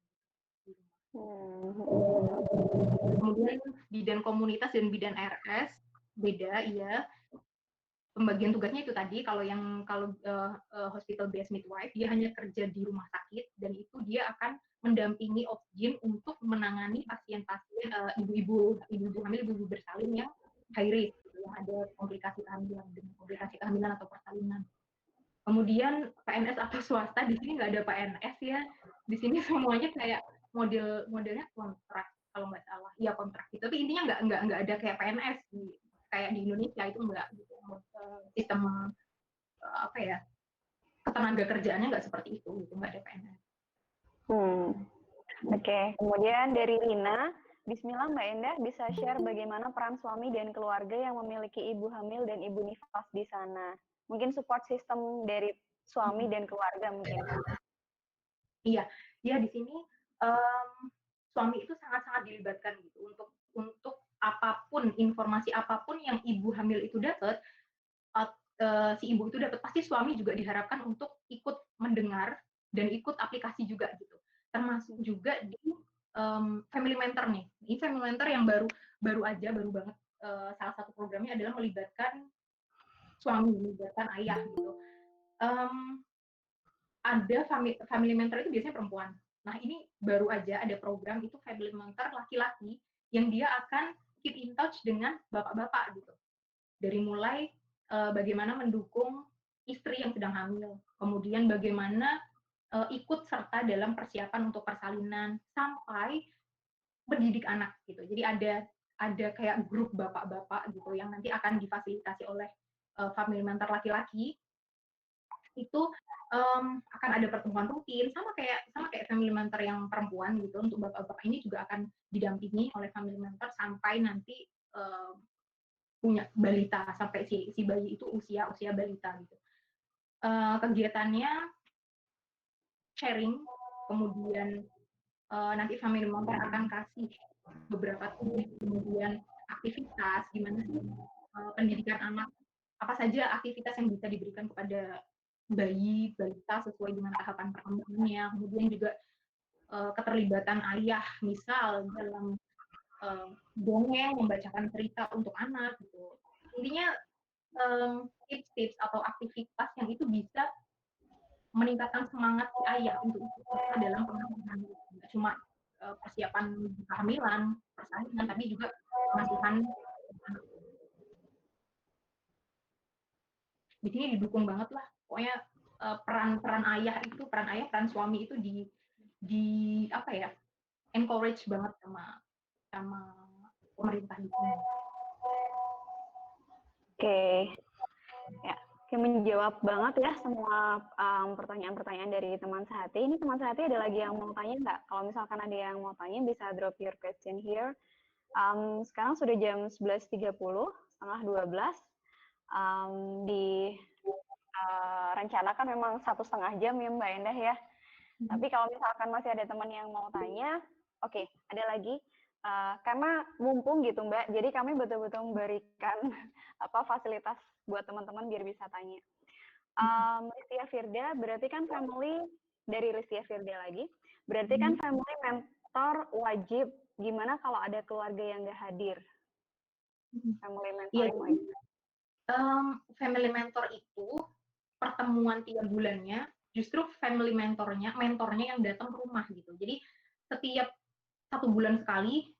Kemudian bidan komunitas dan bidan RS beda, iya. Pembagian tugasnya itu tadi, kalau hospital based midwife dia hanya kerja di rumah sakit dan itu dia akan mendampingi obgyn untuk menangani pasien-pasien ibu-ibu hamil, ibu-ibu bersalin yang high risk, yang ada komplikasi kehamilan atau persalinan. Kemudian PNS atau swasta, di sini nggak ada PNS ya, di sini semuanya kayak modelnya kontrak kalau nggak salah, ya kontrak gitu. Tapi intinya nggak ada kayak PNS kayak di Indonesia, itu enggak gitu. Sistem ketenaga kerjaannya nggak seperti itu gitu, nggak ada PNS. Oke. Kemudian dari Rina, Bismillah Mbak Endah bisa share bagaimana peran suami dan keluarga yang memiliki ibu hamil dan ibu nifas di sana. Mungkin support system dari suami dan keluarga mungkin. Iya, ya di sini suami itu sangat-sangat dilibatkan gitu untuk apapun, informasi apapun yang ibu hamil itu dapat, si ibu itu dapat, pasti suami juga diharapkan untuk ikut mendengar dan ikut aplikasi juga gitu. Termasuk juga di family mentor nih. Ini family mentor yang baru banget, salah satu programnya adalah melibatkan suami, melibatkan ayah gitu. Ada family mentor itu biasanya perempuan. Nah, ini baru aja ada program itu family mentor laki-laki yang dia akan keep in touch dengan bapak-bapak gitu. Dari mulai bagaimana mendukung istri yang sedang hamil, kemudian bagaimana ikut serta dalam persiapan untuk persalinan, sampai mendidik anak gitu. Jadi ada kayak grup bapak-bapak gitu yang nanti akan difasilitasi oleh family mentor laki-laki. Itu akan ada pertemuan rutin, sama kayak family mentor yang perempuan gitu. Untuk bapak-bapak ini juga akan didampingi oleh family mentor sampai nanti punya balita, sampai si bayi itu usia balita gitu. Kegiatannya sharing, kemudian nanti family mentor akan kasih beberapa tips, kemudian aktivitas, gimana sih pendidikan anak, apa saja aktivitas yang bisa diberikan kepada bayi, balita sesuai dengan tahapan perkembangannya. Kemudian juga keterlibatan ayah, misal dalam dongeng, membacakan cerita untuk anak gitu. Intinya tips-tips atau aktivitas yang itu bisa meningkatkan semangat si ayah untuk ikut dalam pengasuhan. Tidak cuma persiapan kehamilan, persalinan, tapi juga pengasuhan. Di sini didukung banget lah. Pokoknya peran ayah, peran suami itu di apa ya, encourage banget sama pemerintah di sini. Oke. Ya, menjawab banget ya semua pertanyaan-pertanyaan dari teman Sehati. Ini teman Sehati ada lagi yang mau tanya nggak? Kalau misalkan ada yang mau tanya bisa drop your question here. Sekarang sudah jam 11.30, setengah 12. Direncanakan memang 1,5 jam ya Mbak Endah ya. Tapi kalau misalkan masih ada teman yang mau tanya, oke, ada lagi. Karena mumpung gitu Mbak, jadi kami betul-betul memberikan fasilitas buat teman-teman biar bisa tanya. Listia Firda, berarti kan family dari Listia Firda lagi, berarti kan family mentor wajib. Gimana kalau ada keluarga yang nggak hadir? Family mentor wajib. Family mentor itu pertemuan 3 bulannya justru family mentornya yang datang ke rumah gitu. Jadi setiap 1 bulan sekali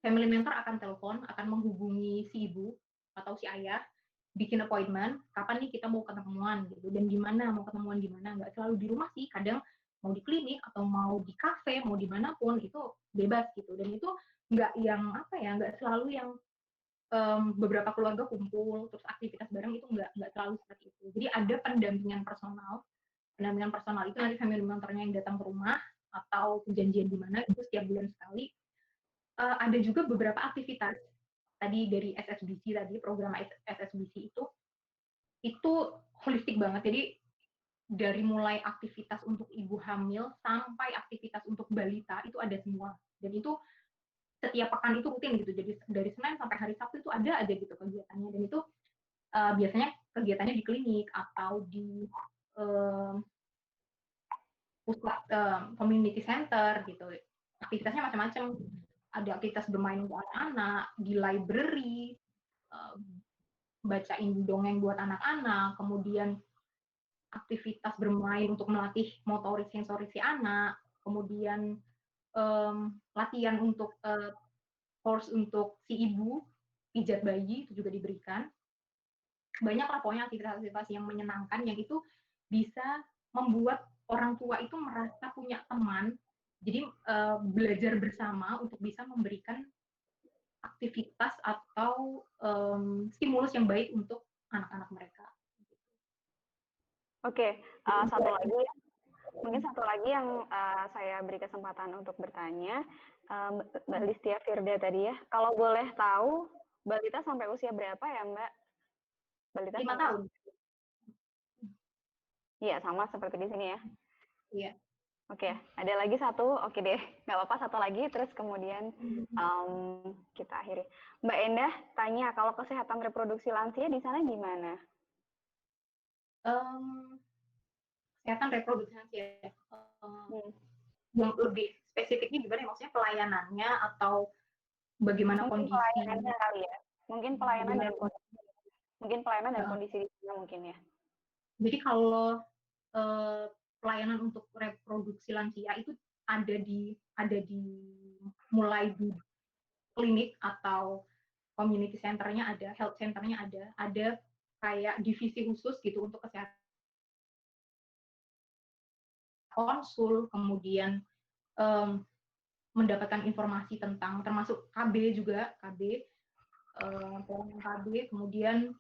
family mentor akan telepon, akan menghubungi si ibu atau si ayah, bikin appointment, kapan nih kita mau ketemuan gitu, dan gimana, mau ketemuan di mana, nggak selalu di rumah sih, kadang mau di klinik atau mau di kafe, mau dimanapun, itu bebas gitu, dan itu nggak yang nggak selalu yang beberapa keluarga kumpul, terus aktivitas bareng, itu nggak selalu seperti itu. Jadi ada pendampingan personal itu nanti family mentornya yang datang ke rumah, atau perjanjian di mana, itu setiap bulan sekali. Ada juga beberapa aktivitas tadi dari SSBC tadi, program SSBC itu holistik banget. Jadi dari mulai aktivitas untuk ibu hamil sampai aktivitas untuk balita itu ada semua. Dan itu setiap pekan itu rutin gitu. Jadi dari Senin sampai hari Sabtu itu ada aja gitu kegiatannya. Dan itu biasanya kegiatannya di klinik atau di pusat community center gitu. Aktivitasnya macam-macam. Ada aktivitas bermain buat anak, di library, bacain dongeng buat anak-anak, kemudian aktivitas bermain untuk melatih motorik sensorik si anak, kemudian latihan untuk course untuk si ibu, pijat bayi itu juga diberikan. Banyak lah pokoknya aktivitas-aktivitas yang menyenangkan yang itu bisa membuat orang tua itu merasa punya teman, jadi belajar bersama untuk bisa memberikan aktivitas atau stimulus yang baik untuk anak-anak mereka. Oke, satu lagi, mungkin satu lagi yang saya beri kesempatan untuk bertanya, Mbak Listia Firda tadi ya, kalau boleh tahu, balita sampai usia berapa ya Mbak? Balita 5 tahun. Iya, sama seperti di sini ya. Iya. Oke, ada lagi satu, oke deh, nggak apa-apa satu lagi, terus kemudian kita akhiri. Mbak Endah tanya, kalau kesehatan reproduksi lansia di sana gimana? Kesehatan reproduksi lansia, yang lebih spesifiknya gimana? Maksudnya pelayanannya atau bagaimana mungkin kondisi? Pelayanannya kali ya, mungkin pelayanan dan kondisi, kondisi di sana mungkin ya. Jadi kalau pelayanan untuk reproduksi lansia itu ada di mulai di klinik atau community centernya ada, health centernya ada kayak divisi khusus gitu untuk kesehatan, konsul, kemudian mendapatkan informasi tentang termasuk KB juga, pelayanan KB, kemudian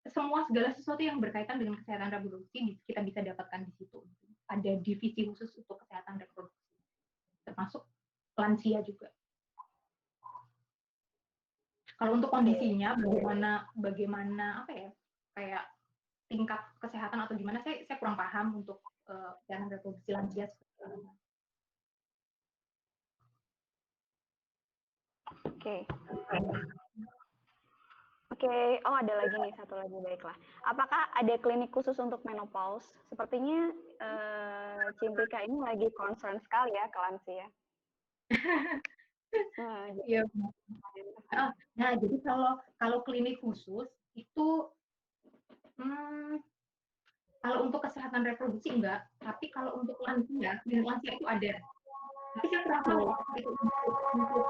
segala sesuatu yang berkaitan dengan kesehatan reproduksi kita bisa dapatkan di situ. Ada divisi khusus untuk kesehatan reproduksi, termasuk lansia juga. Kalau untuk kondisinya bagaimana kayak tingkat kesehatan atau gimana, saya kurang paham untuk kesehatan reproduksi lansia. Oke, oh ada lagi nih, satu lagi, baiklah. Apakah ada klinik khusus untuk menopause? Sepertinya Cintika ini lagi concern sekali ya ke lansia. Nah, jadi kalau klinik khusus itu kalau untuk kesehatan reproduksi enggak, tapi kalau untuk lansia, klinik lansia itu ada. Tapi saya kurang tahu itu untuk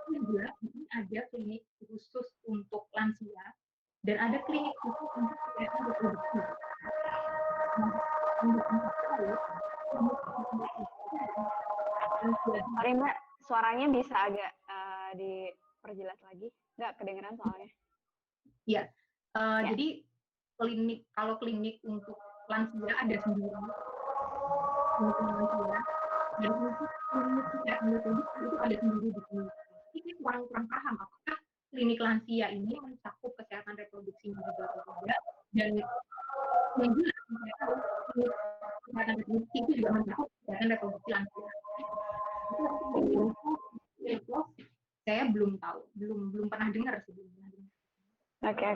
juga ini ada klinik khusus untuk lansia dan ada klinik khusus untuk kesehatan reproduksi. Sorry Mbak, suaranya bisa agak diperjelas lagi, nggak kedengeran soalnya. Iya, jadi kalau klinik untuk lansia ada sendiri. Dan untuk klinik kesehatan reproduksi itu ada sendiri di sini. Ini kurang paham apakah klinik lansia ini mencakup kesehatan reproduksinya juga atau tidak, dan yang jelas saya tahu kesehatan reproduksi itu juga mencakup kesehatan reproduksi lansia. Itu saya belum tahu, belum pernah dengar sebelumnya. Oke,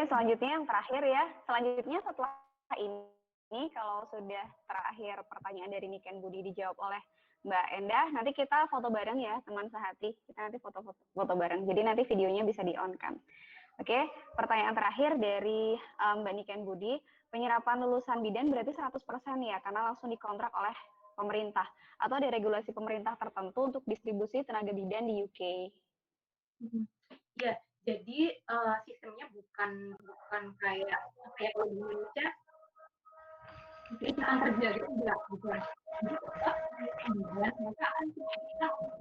selanjutnya yang terakhir ya. Selanjutnya setelah ini kalau sudah terakhir pertanyaan dari Niken Budi dijawab oleh Mbak Endah, nanti kita foto bareng ya teman sehati. Kita nanti foto bareng. Jadi nanti videonya bisa di-on kan. Oke, pertanyaan terakhir dari Mbak Niken Budi, penyerapan lulusan bidan berarti 100% ya karena langsung dikontrak oleh pemerintah atau ada regulasi pemerintah tertentu untuk distribusi tenaga bidan di UK? Ya, jadi sistemnya bukan kayak kalau di Indonesia ikatan kerja gitu, enggak, bukan. Mereka kita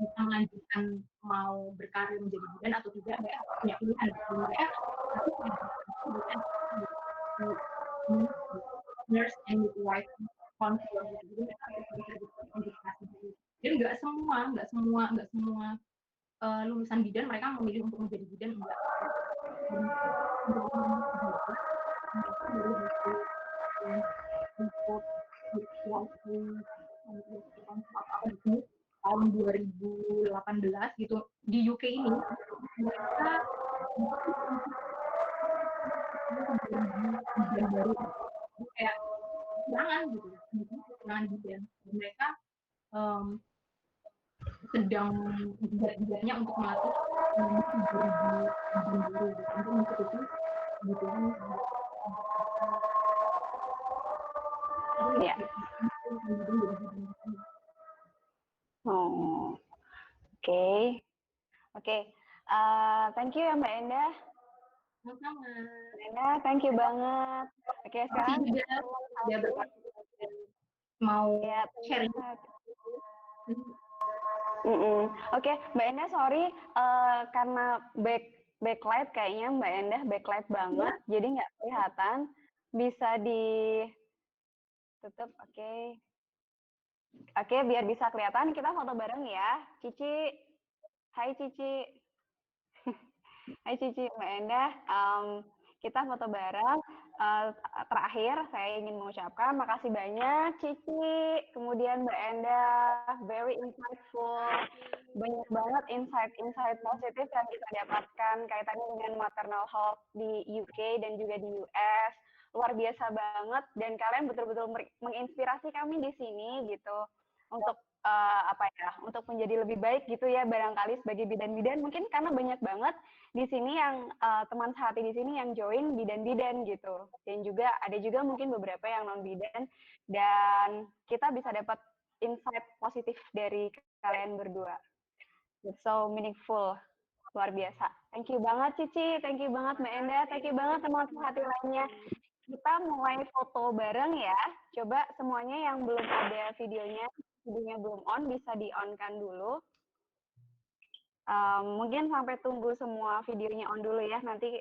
bisa melanjutkan mau berkarir menjadi bidan atau tidak, mereka punya pilihan. Mereka nurse and midwife counselor gitu, mereka jadi nggak semua lulusan bidan mereka memilih untuk menjadi bidan, enggak. Untuk tahun 2018 gitu di UK ini mereka baru kayak kekurangan gitu, kekurangan bidan. Mereka sedang giat-giatnya untuk melatih 2000 baru gitu, untuk mengikuti kebutuhan. Ya. Oh, oke. Thank you ya Mbak Endah. Sama-sama. Mbak Endah, thank you banget. Oke, sekarang mau ya, sharing. Oke, Mbak Endah, sorry karena backlight kayaknya Mbak Endah backlight banget, jadi nggak kelihatan. Bisa ditutup, oke. Oke, biar bisa kelihatan kita foto bareng ya. Cici, hai Cici. Hai Cici, Mbak Endah. Kita foto bareng. Terakhir, saya ingin mengucapkan makasih banyak Cici, kemudian Mbak Endah, very insightful. Banyak banget insight positif yang kita dapatkan kaitannya dengan maternal health di UK dan juga di US. Luar biasa banget, dan kalian betul-betul menginspirasi kami di sini gitu untuk untuk menjadi lebih baik gitu ya, barangkali sebagai bidan-bidan, mungkin karena banyak banget di sini yang teman sehati di sini yang join bidan-bidan gitu, dan juga ada juga mungkin beberapa yang non bidan, dan kita bisa dapat insight positif dari kalian berdua. It's so meaningful, luar biasa. Thank you banget Cici, thank you banget Mbak Endah, thank you banget teman sehati lainnya. Kita mulai foto bareng ya. Coba semuanya yang belum ada videonya belum on, bisa di-on-kan dulu. Mungkin sampai tunggu semua videonya on dulu ya, nanti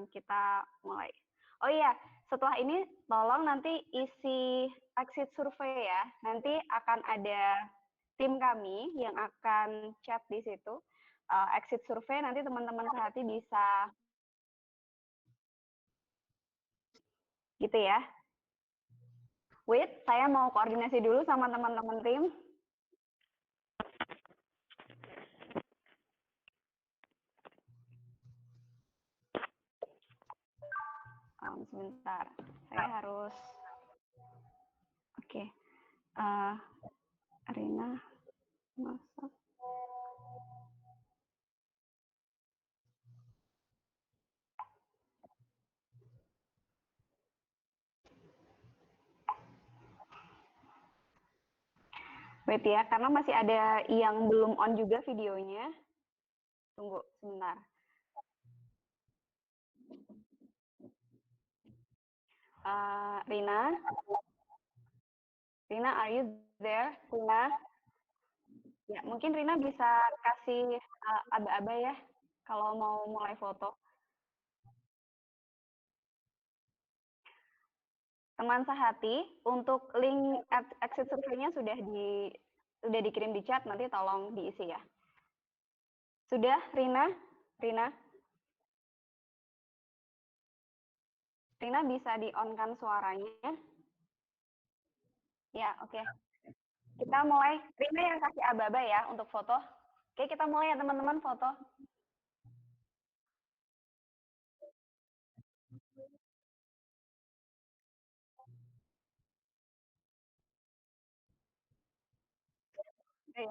kita mulai. Oh iya, setelah ini tolong nanti isi exit survey ya. Nanti akan ada tim kami yang akan chat di situ. Exit survey nanti teman-teman sehati bisa gitu ya. Wait, saya mau koordinasi dulu sama teman-teman tim. Sebentar, saya harus. Oke. Arena masak. Wait ya, karena masih ada yang belum on juga videonya. Tunggu sebentar. Rina, are you there? Rina? Ya, mungkin Rina bisa kasih aba-aba ya, kalau mau mulai foto. Teman sehati, untuk link exit survey-nya sudah dikirim di chat, nanti tolong diisi ya. Sudah, Rina? Rina? Rina bisa di-on-kan suaranya. Ya, oke. Kita mulai. Rina yang kasih aba-aba ya untuk foto. Oke, kita mulai ya teman-teman foto. Ya.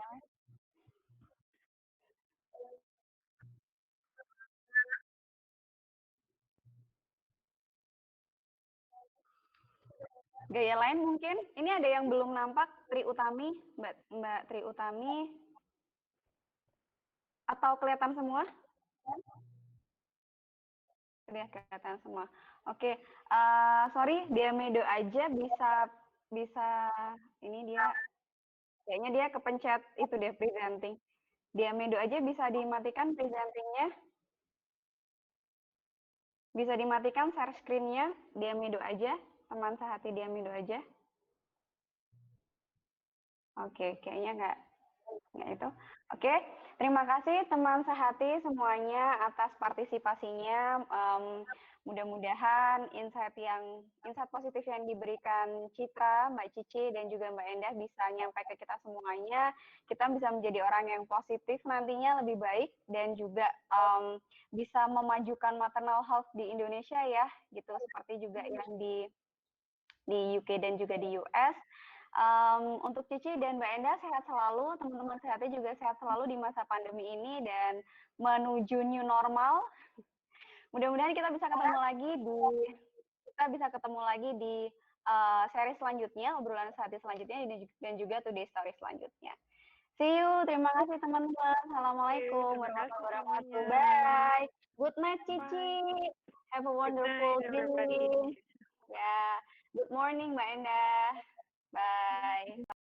Gaya lain mungkin. Ini ada yang belum nampak, Tri Utami, Mbak Tri Utami. Atau kelihatan semua? Sudah kelihatan semua. Oke, sorry, Diamedo aja bisa ini dia kayaknya dia kepencet itu deh presenting. Diamedo aja bisa dimatikan presentingnya. Bisa dimatikan share screen-nya, Diamedo aja, teman sehati Diamedo aja. Oke, kayaknya nggak itu. Oke, terima kasih teman sehati semuanya atas partisipasinya. Mudah-mudahan insight positif yang diberikan Citra, Mbak Cici, dan juga Mbak Endah bisa nyampe ke kita semuanya. Kita bisa menjadi orang yang positif nantinya lebih baik dan juga bisa memajukan maternal health di Indonesia ya, gitu seperti juga yang di UK dan juga di US. Untuk Cici dan Mbak Enda sehat selalu, teman-teman sehatnya juga sehat selalu di masa pandemi ini dan menuju new normal. Mudah-mudahan kita bisa ketemu lagi di seri selanjutnya, obrolan sehati selanjutnya dan juga today story selanjutnya. See you, terima kasih teman-teman. Assalamualaikum warahmatullahi wabarakatuh. Bye. Good night Cici. Have a wonderful dream. Ya, good morning Mbak Enda. Bye.